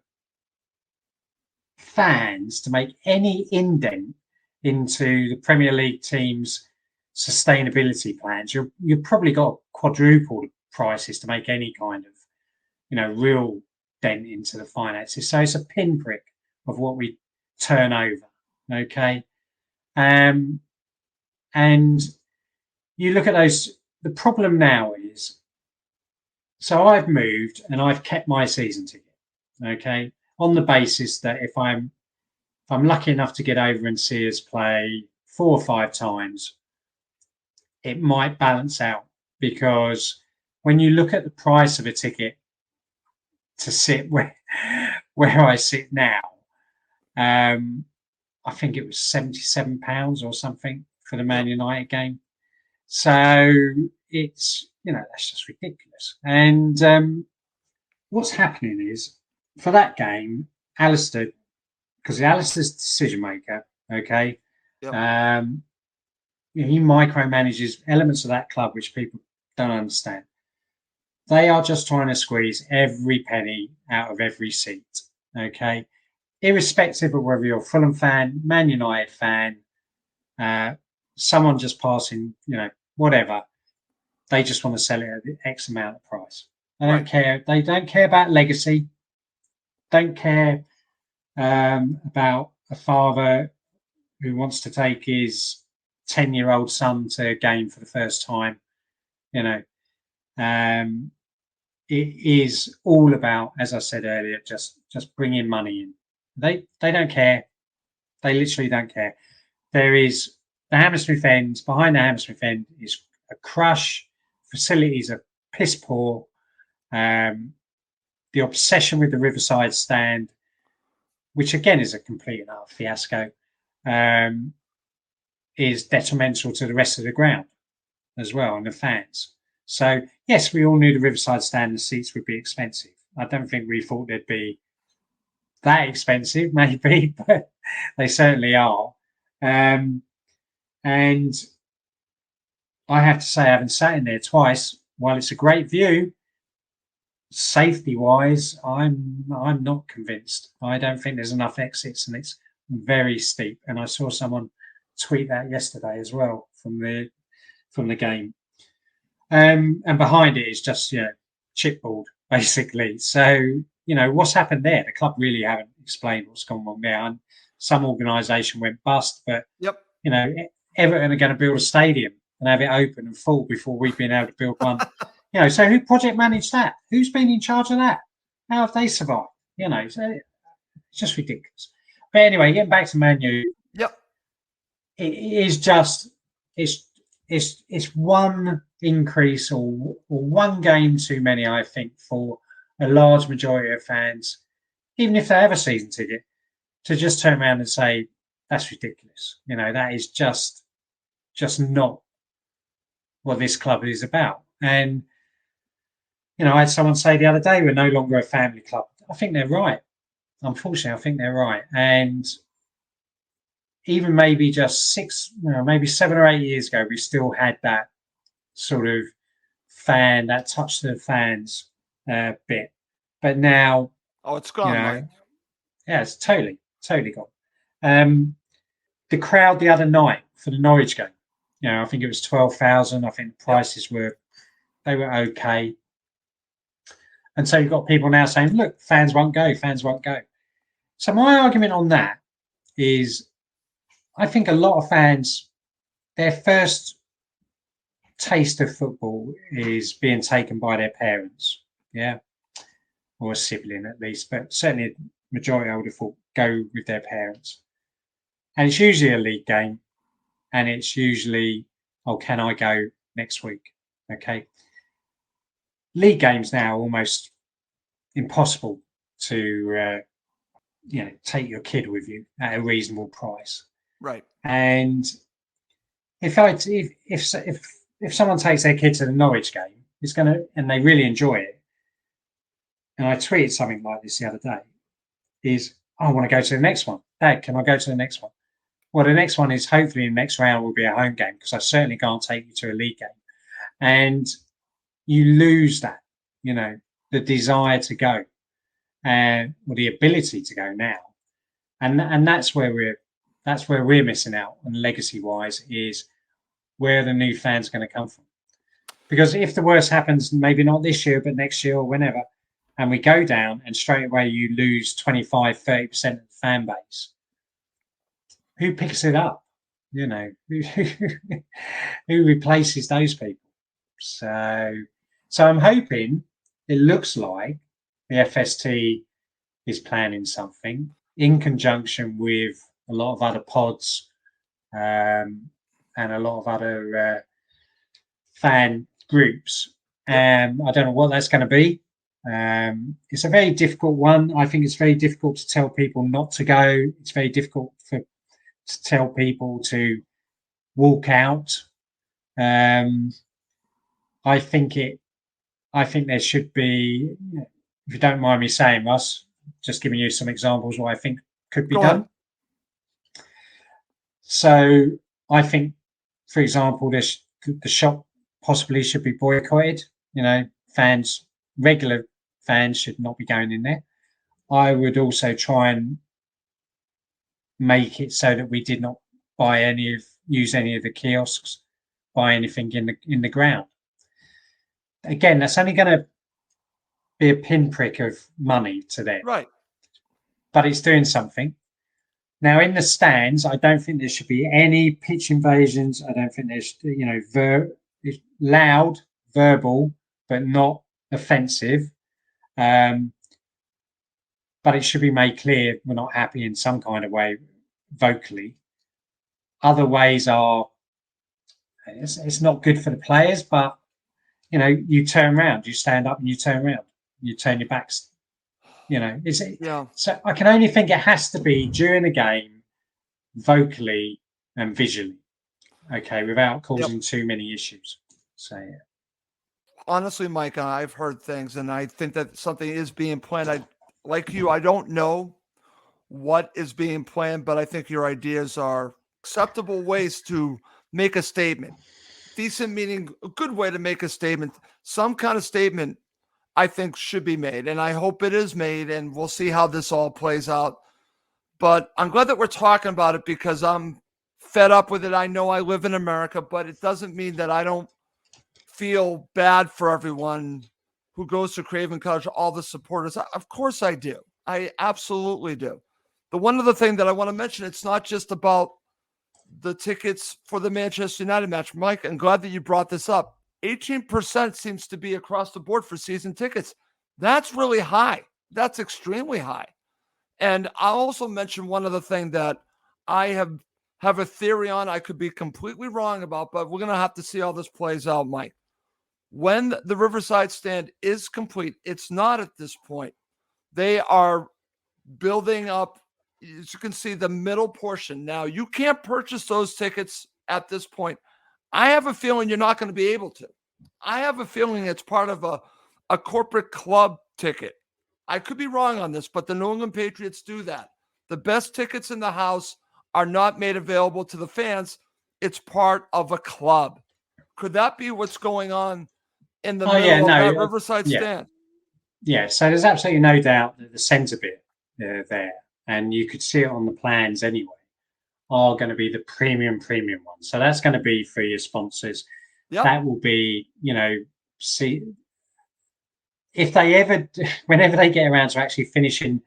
fans to make any indent into the Premier League team's sustainability plans, you've probably got to quadruple the prices to make any kind of real dent into the finances. So it's a pinprick of what we turn over. Okay. And you look at those, the problem now is, so I've moved and I've kept my season ticket. Okay. On the basis that if I'm lucky enough to get over and see us play 4 or 5 times, it might balance out, because when you look at the price of a ticket to sit where I sit now, I think it was £77 or something for the Man United game. So it's, that's just ridiculous. And what's happening is, for that game, Alistair, because Alistair's the decision maker, okay, he micromanages elements of that club which people don't understand. They are just trying to squeeze every penny out of every seat, okay? Irrespective of whether you're a Fulham fan, Man United fan, someone just passing, whatever, they just want to sell it at the X amount of price. They don't care. They don't care about legacy. Don't care about a father who wants to take his 10-year-old son to a game for the first time. It is all about, as I said earlier, just bringing money in. They don't care. They literally don't care. There is the Hammersmith End. Behind the Hammersmith End is a crush. Facilities are piss poor. The obsession with the Riverside stand, which again is a complete and utter fiasco, is detrimental to the rest of the ground as well, and the fans. So yes, we all knew the Riverside stand, the seats would be expensive. I don't think we thought they'd be that expensive, maybe, but they certainly are. And I have to say, having sat in there twice, while it's a great view, safety-wise, I'm not convinced. I don't think there's enough exits, and it's very steep. And I saw someone tweet that yesterday as well from the game. And behind it is just chipboard basically. So what's happened there? The club really haven't explained what's gone wrong there. And some organisation went bust, but Everton are going to build a stadium and have it open and full before we've been able to build one. So who project managed that? Who's been in charge of that? How have they survived? So it's just ridiculous. But anyway, getting back to Man U. Yep. It is just it's one increase or one game too many, I think, for a large majority of fans, even if they have a season ticket, to just turn around and say that's ridiculous. That is just not what this club is about. And I had someone say the other day, we're no longer a family club. I think they're right. Unfortunately, I think they're right. And even maybe just 7 or 8 years ago, we still had that sort of that touch to the fans bit. But now, it's gone. Mike. Yeah, it's totally gone. The crowd the other night for the Norwich game, I think it was 12,000. I think the prices were okay. And so you've got people now saying, look, fans won't go. So my argument on that is, I think a lot of fans, their first taste of football is being taken by their parents, or a sibling at least, but certainly a majority, I would have thought, go with their parents. And it's usually a league game, and it's usually, can I go next week? Okay. League games now are almost impossible to take your kid with you at a reasonable price. Right. And if someone takes their kid to the Norwich game, and they really enjoy it, and I tweeted something like this the other day, is I want to go to the next one. Dad, can I go to the next one? Well, the next one is hopefully the next round will be a home game, because I certainly can't take you to a league game. And you lose that, the desire to go, or the ability to go now. And that's where we're missing out on legacy wise, is where the new fans are going to come from. Because if the worst happens, maybe not this year, but next year or whenever, and we go down, and straight away you lose 25-30% of the fan base. Who picks it up? You know, who replaces those people? So I'm hoping, it looks like the FST is planning something in conjunction with a lot of other pods and a lot of other fan groups. I don't know what that's going to be. It's a very difficult one. I think it's very difficult to tell people not to go. It's very difficult to tell people to walk out. I think there should be, if you don't mind me saying, Russ, just giving you some examples what I think could be done. So I think, for example, the shop possibly should be boycotted. You know, regular fans should not be going in there. I would also try and make it so that we did not use any of the kiosks, buy anything in the ground. Again, that's only going to be a pinprick of money to them, right? But it's doing something. Now, in the stands, I don't think there should be any pitch invasions. I don't think there's, loud, verbal, but not offensive. But it should be made clear we're not happy in some kind of way vocally. Other ways are, it's not good for the players, but, you turn around, you stand up and you turn around, you turn your backs. So I can only think it has to be during the game, vocally and visually, okay, without causing too many issues. So, yeah. Honestly, Mike, I've heard things, and I think that something is being planned. I don't know what is being planned, but I think your ideas are acceptable ways to make a statement. Decent meaning, a good way to make a statement. Some kind of statement I think should be made, and I hope it is made, and we'll see how this all plays out. But I'm glad that we're talking about it because I'm fed up with it. I know I live in America, but it doesn't mean that I don't feel bad for everyone who goes to Craven Cottage, all the supporters. Of course I do. I absolutely do. The one other thing that I want to mention, it's not just about the tickets for the Manchester United match. Mike, I'm glad that you brought this up. 18% seems to be across the board for season tickets. That's really high. That's extremely high. And I'll also mention one other thing that I have a theory on. I could be completely wrong about, but we're going to have to see how this plays out, Mike. When the Riverside stand is complete, it's not at this point. They are building up, as you can see, the middle portion. Now, you can't purchase those tickets at this point. I have a feeling you're not going to be able to. I have a feeling it's part of a corporate club ticket. I could be wrong on this, but the New England Patriots do that. The best tickets in the house are not made available to the fans. It's part of a club. Could that be what's going on in the middle of that Riverside stand? Yeah, so there's absolutely no doubt that the centre bit there, and you could see it on the plans anyway, are going to be the premium ones. So that's going to be for your sponsors. Yep. That will be, see if they whenever they get around to actually finishing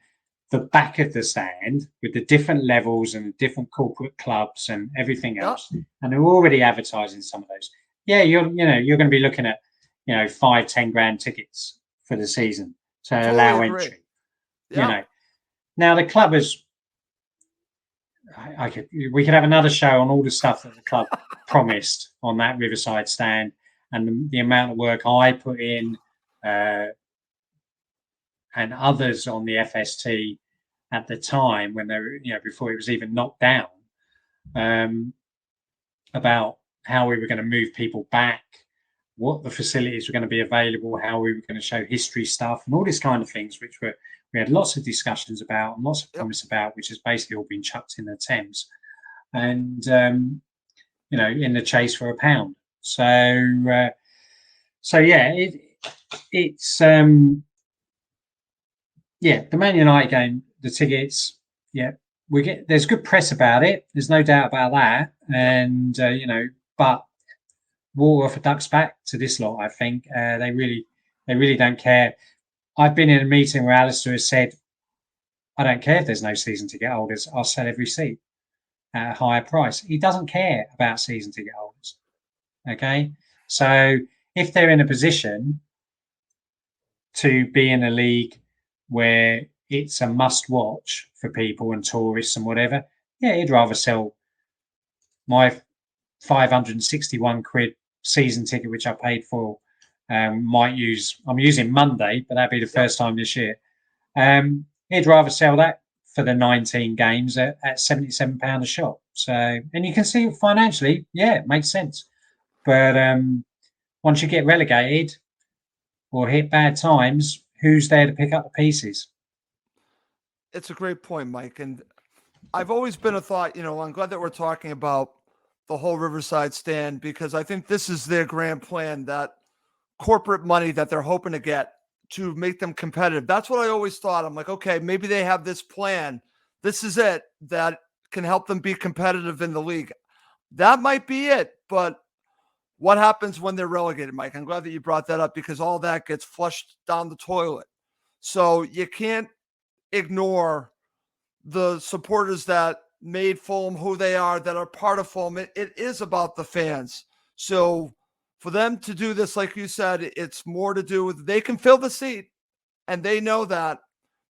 the back of the stand with the different levels and different corporate clubs and everything else, and they're already advertising some of those. Yeah, you're going to be looking at, 5-10 grand tickets for the season to allow entry. Yep. Now the club is. We could have another show on all the stuff that the club promised on that Riverside stand and the amount of work I put in and others on the FST at the time when they were, before it was even knocked down, about how we were going to move people back, what the facilities were going to be available, how we were going to show history stuff and all these kind of things, which we had lots of discussions about and lots of promise about, which has basically all been chucked in the Thames and, in the chase for a pound. So it's the Man United game, the tickets, there's good press about it. There's no doubt about that. And, but water off a duck's back to this lot, I think. They really don't care. I've been in a meeting where Alistair has said, I don't care if there's no season ticket holders. I'll sell every seat at a higher price. He doesn't care about season ticket holders. Okay. So if they're in a position to be in a league where it's a must watch for people and tourists and whatever, yeah, he'd rather sell my 561 quid season ticket, which I paid for. I'm using Monday, but that'd be the first time this year. He'd rather sell that for the 19 games at £77 a shot. So, and you can see financially, yeah, it makes sense. But once you get relegated or hit bad times, who's there to pick up the pieces? It's a great point, Mike. And I've always been a thought, I'm glad that we're talking about the whole Riverside stand, because I think this is their grand plan, that corporate money that they're hoping to get to make them competitive. That's what I always thought. I'm like, okay, maybe they have this plan. This is it that can help them be competitive in the league. That might be it. But what happens when they're relegated, Mike? I'm glad that you brought that up, because all that gets flushed down the toilet. So you can't ignore the supporters that made Fulham who they are, that are part of Fulham. It is about the fans. So for them to do this, like you said, it's more to do with they can fill the seat, and they know that.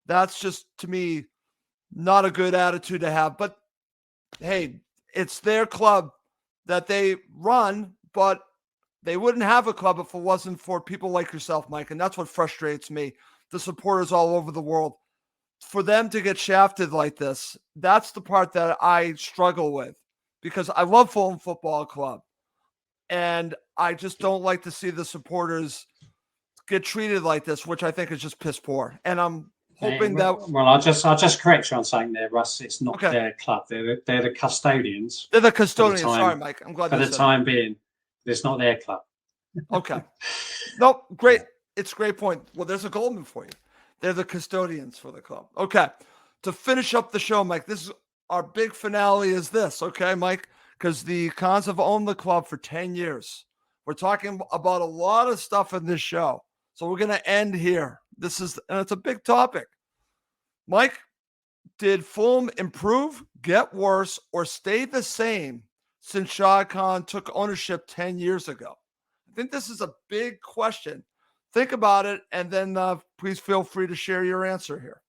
That's just, to me, not a good attitude to have. But hey, it's their club that they run, but they wouldn't have a club if it wasn't for people like yourself, Mike. And that's what frustrates me. The supporters all over the world, for them to get shafted like this, that's the part that I struggle with, because I love Fulham Football Club, and I just don't like to see the supporters get treated like this, which I think is just piss poor. And I'm hoping that. Well, I'll just correct you on something there, Russ. It's not their club; they're the custodians. They're the custodians. Sorry, Mike. I'm glad for the time being. It's not their club. Okay. Nope. Great. It's a great point. Well, there's a Goldman for you. They're the custodians for the club. Okay. To finish up the show, Mike, this is our big finale is this, okay, Mike? Because the Khans have owned the club for 10 years. We're talking about a lot of stuff in this show. So we're going to end here. And it's a big topic. Mike, did Fulham improve, get worse, or stay the same since Shahid Khan took ownership 10 years ago? I think this is a big question. Think about it, and then please feel free to share your answer here.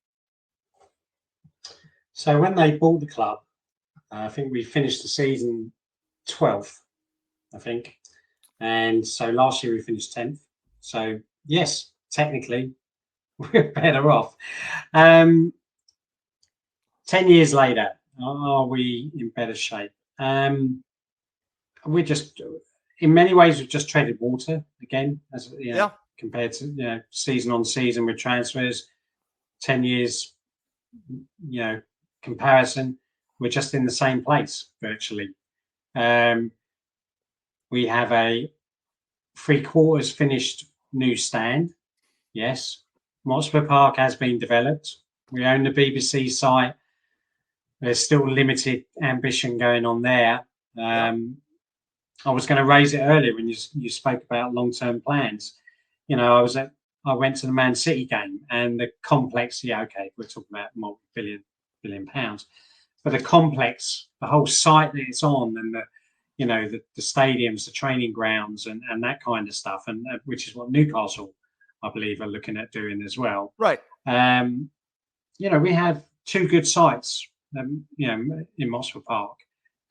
So when they bought the club, I think we finished the season 12th, I think. And so last year we finished 10th. So yes, technically we're better off. 10 years later, are we in better shape? We're just, in many ways, we've just traded water again, as compared to season on season with transfers. 10 years, comparison, we're just in the same place virtually. We have a 3/4 finished new stand. Yes, Motspur Park has been developed. We own the BBC site. There's still limited ambition going on there. I was going to raise it earlier when you spoke about long-term plans. I went to the Man City game, and the complex. Yeah, okay, we're talking about multi-billion pounds, but the complex, the whole site that it's on, and the stadiums, the training grounds, and that kind of stuff, and which is what Newcastle, I believe, are looking at doing as well. Right. We have two good sites, in Motspur Park,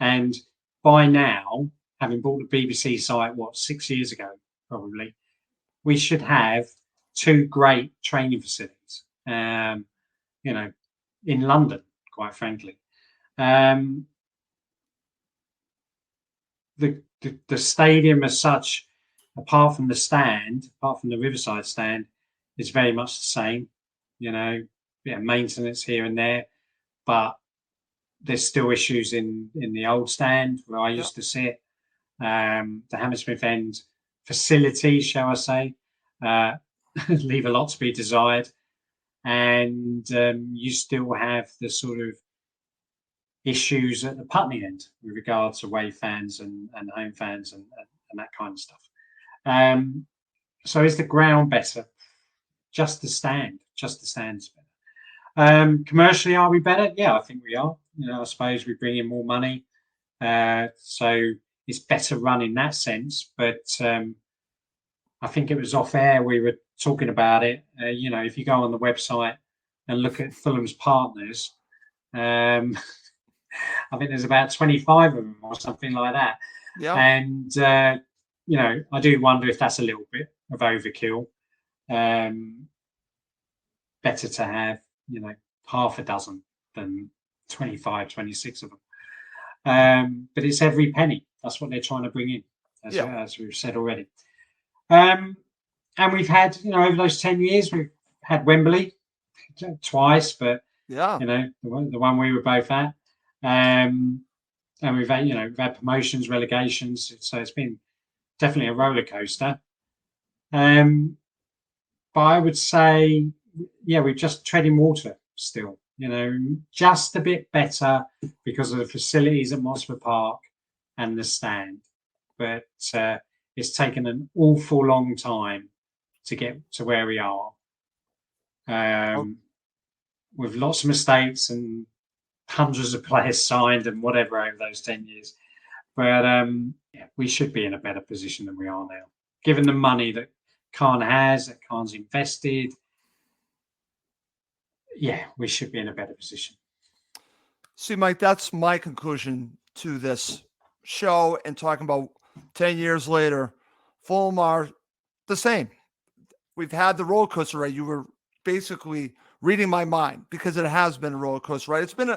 and by now, having bought the BBC site, 6 years ago, probably, we should have two great training facilities, in London, quite frankly. The stadium as such, apart from the Riverside stand, is very much the same. Maintenance here and there, but there's still issues in the old stand where I used to sit. The Hammersmith End facilities, shall I say, leave a lot to be desired. And you still have the sort of issues at the Putney end with regards to away fans and home fans and that kind of stuff. So is the ground better? just the stands better. Commercially, are we better? Yeah, I think we are. I suppose we bring in more money, so it's better run in that sense. But I think it was off air we were talking about it. If you go on the website and look at Fulham's partners, I think there's about 25 of them or something like that. Yeah. And I do wonder if that's a little bit of overkill. Better to have half a dozen than 25, 26 of them. But it's every penny. That's what they're trying to bring in, as we've said already. And we've had, over those 10 years, we've had Wembley twice, but the one we were both at. And we've had promotions, relegations. So it's been definitely a roller coaster. But I would say, we're just treading water still. Just a bit better because of the facilities at Mosford Park and the stand. But it's taken an awful long time to get to where we are. With lots of mistakes and hundreds of players signed and whatever over those 10 years. But we should be in a better position than we are now. Given the money that Khan has, that Khan's invested, we should be in a better position. See, Mike, that's my conclusion to this show and talking about 10 years later, Fulham are the same. We've had the roller coaster ride. You were basically reading my mind because it has been a roller coaster ride. It's been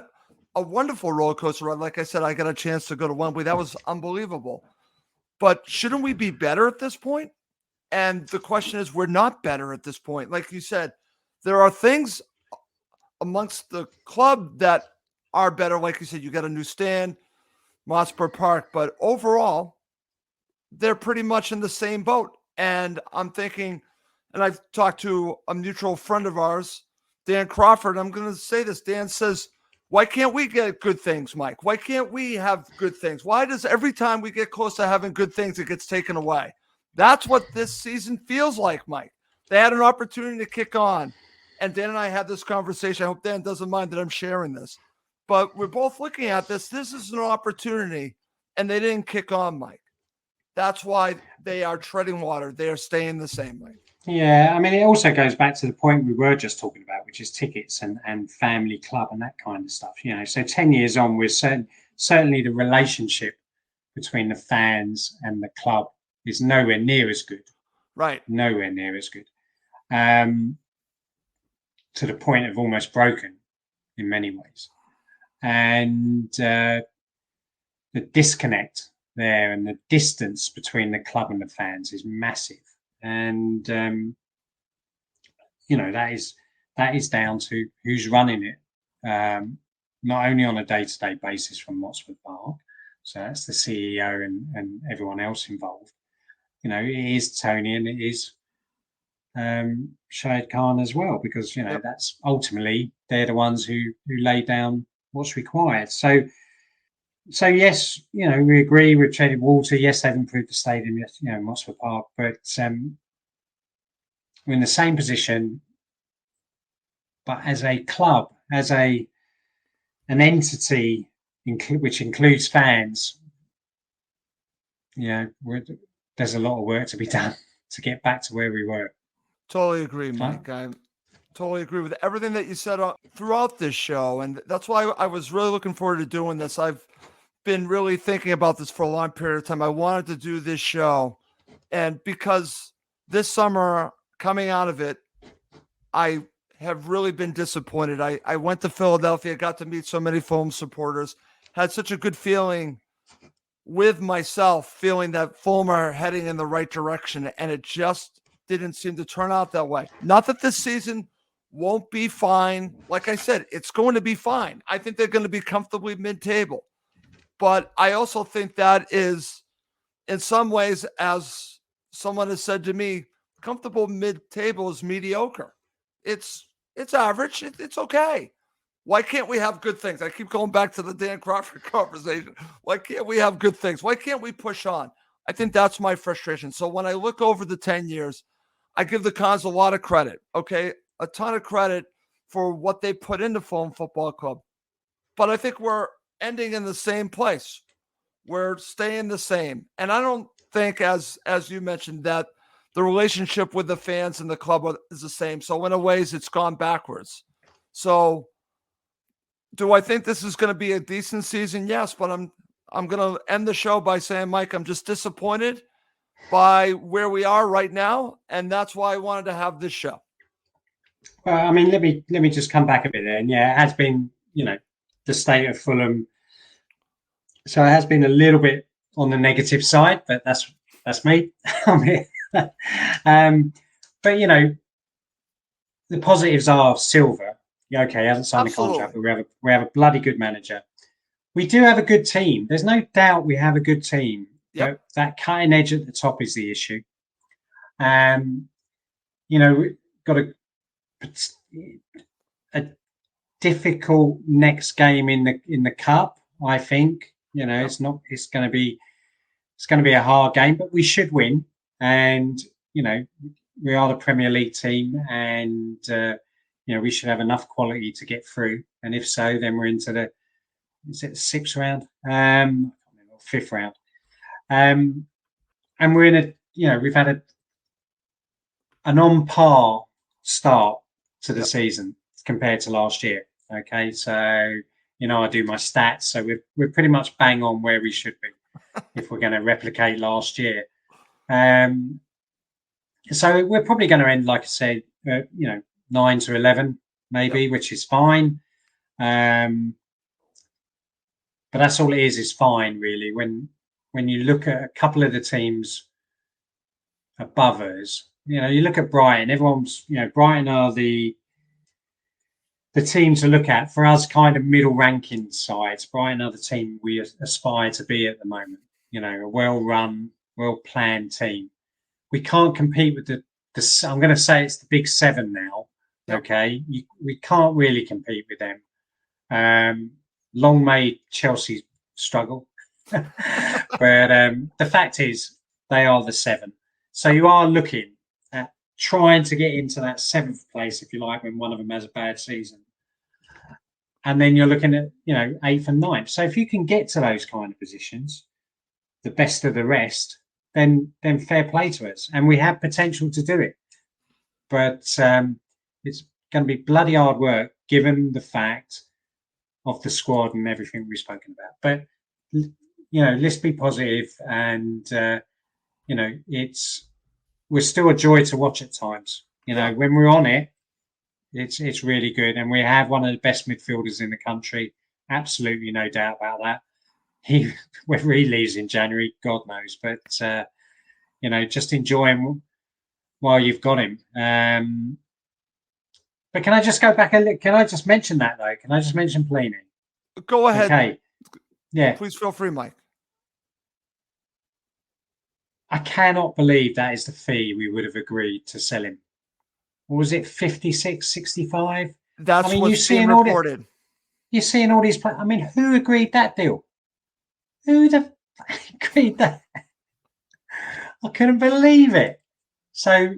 a wonderful roller coaster ride. Like I said, I got a chance to go to Wembley. That was unbelievable. But shouldn't we be better at this point? And the question is, we're not better at this point. Like you said, there are things amongst the club that are better. Like you said, you got a new stand, Mosford Park, but overall, they're pretty much in the same boat. And I'm thinking, and I've talked to a mutual friend of ours, Dan Crawford. I'm going to say this. Dan says, why can't we get good things, Mike? Why can't we have good things? Why does every time we get close to having good things, it gets taken away? That's what this season feels like, Mike. They had an opportunity to kick on. And Dan and I had this conversation. I hope Dan doesn't mind that I'm sharing this. But we're both looking at this. This is an opportunity, and they didn't kick on, Mike. That's why they are treading water. They are staying the same way. Yeah, I mean, it also goes back to the point we were just talking about, which is tickets and family club and that kind of stuff. So 10 years on, we're certainly the relationship between the fans and the club is nowhere near as good. Right. Nowhere near as good. To the point of almost broken in many ways. And the disconnect there and the distance between the club and the fans is massive. And that is down to who's running it, not only on a day-to-day basis from Mosford Park, so that's the CEO and everyone else involved. It is Tony and it is Shahid Khan as well, because that's ultimately they're the ones who lay down what's required. So yes, we agree with treaded water. Yes, they've improved the stadium, yes, Mosford Park, but we're in the same position. But as a club, as an entity which includes fans, there's a lot of work to be done to get back to where we were. Totally agree, Mike. I totally agree with everything that you said throughout this show. And that's why I was really looking forward to doing this. I've been really thinking about this for a long period of time. I wanted to do this show. And because this summer, coming out of it, I have really been disappointed. I went to Philadelphia, got to meet so many Fulham supporters, had such a good feeling with myself, feeling that Fulham are heading in the right direction. And it just didn't seem to turn out that way. Not that this season won't be fine. Like I said, it's going to be fine. I think they're going to be comfortably mid-table. But I also think that is, in some ways, as someone has said to me, comfortable mid-table is mediocre. It's average. It's okay. Why can't we have good things? I keep going back to the Dan Crawford conversation. Why can't we have good things? Why can't we push on? I think that's my frustration. So when I look over the 10 years, I give the Khans a lot of credit, okay? A ton of credit for what they put into Fulham Football Club. But I think we're ending in the same place. We're staying the same. And I don't think, as you mentioned, that the relationship with the fans and the club is the same. So in a ways, it's gone backwards. So do I think this is going to be a decent season? Yes, but I'm going to end the show by saying, Mike, I'm just disappointed by where we are right now, and that's why I wanted to have this show. Well, I mean, let me just come back a bit there. And yeah, it has been, the state of Fulham. So it has been a little bit on the negative side, but that's me. But the positives are Silva. Yeah, okay, he hasn't signed a contract, but we have a bloody good manager. We do have a good team. There's no doubt we have a good team. Yep. But that cutting edge at the top is the issue. We've got a difficult next game in the cup. I think it's going to be a hard game, but we should win. And we are the Premier League team, and we should have enough quality to get through. And if so, then we're into the sixth round, fifth round, and we're in we've had an on par start to the season compared to last year. Okay, so I do my stats, so we're pretty much bang on where we should be if we're going to replicate last year. So we're probably going to end, like I said, 9 to 11 maybe, which is fine. But that's all it is fine, really. When you look at a couple of the teams above us, you look at Brighton. Everyone's, Brighton are the team to look at for us, kind of middle ranking sides. Brighton are the team we aspire to be at the moment. A well-run, well-planned team. We can't compete with the I'm going to say it's the big seven now. Yep. Okay, we can't really compete with them. Long may Chelsea struggle, but the fact is they are the seven. So you are looking at trying to get into that seventh place, if you like, when one of them has a bad season. And then you're looking at, eighth and ninth. So if you can get to those kind of positions, the best of the rest, then fair play to us. And we have potential to do it. But it's going to be bloody hard work, given the fact of the squad and everything we've spoken about. But, let's be positive. And, we're still a joy to watch at times. When we're on it, it's really good. And we have one of the best midfielders in the country. Absolutely no doubt about that. Whether he leaves in January, God knows. But, just enjoy him while you've got him. But can I just go back can I just mention that, though? Can I just mention Pliny? Go ahead. Okay. Yeah. Please feel free, Mike. I cannot believe that is the fee we would have agreed to sell him. Or was it 56, 65? That's what's being reported. You're seeing all these players. I mean, who agreed that deal? Who the agreed that? I couldn't believe it. So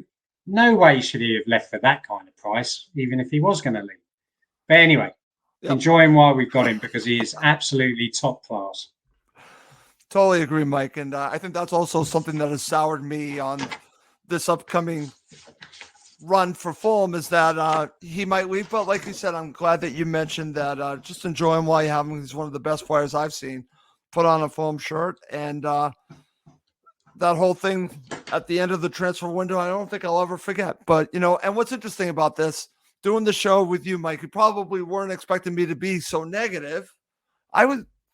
no way should he have left for that kind of price, even if he was going to leave. But anyway, enjoy him while we've got him, because he is absolutely top class. Totally agree, Mike. And I think that's also something that has soured me on this upcoming run for Fulham, is that he might leave. But like you said, I'm glad that you mentioned that. Just enjoy him while you have him. He's one of the best players I've seen put on a Fulham shirt. And that whole thing at the end of the transfer window, I don't think I'll ever forget. But, and what's interesting about this, doing the show with you, Mike, you probably weren't expecting me to be so negative.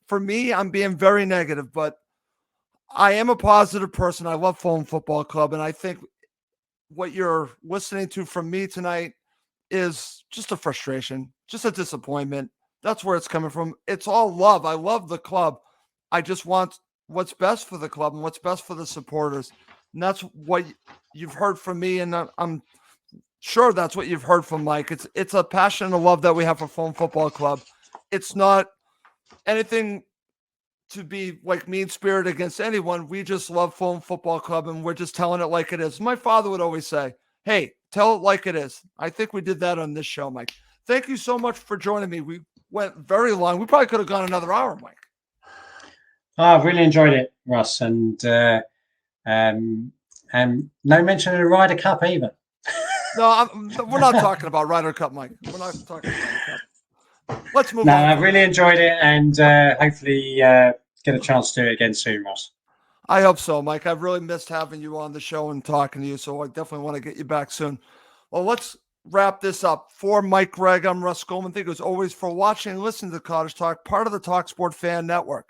For me, I'm being very negative, but I am a positive person. I love Fulham Football Club, and I think what you're listening to from me tonight is just a frustration, just a disappointment. That's where it's coming from. It's all love. I love the club. I just want what's best for the club and what's best for the supporters. And that's what you've heard from me, and I'm sure that's what you've heard from Mike. It's a passion and a love that we have for Fulham Football Club. It's not anything to be like mean-spirited against anyone. We just love Fulham Football Club, and we're just telling it like it is. My father would always say, hey, tell it like it is. I think we did that on this show, Mike. Thank you so much for joining me. We went very long. We probably could have gone another hour, Mike. I've really enjoyed it, Russ, and no mention of the Ryder Cup either. No, we're not talking about Ryder Cup, Mike. We're not talking about Ryder Cup. Let's move on. I've really enjoyed it, and hopefully get a chance to do it again soon, Ross. I hope so, Mike. I've really missed having you on the show and talking to you, so I definitely want to get you back soon. Well, let's wrap this up. For Mike Gregg, I'm Russ Goldman. Thank you as always for watching and listening to Cottage Talk, part of the talkSPORT Fan Network.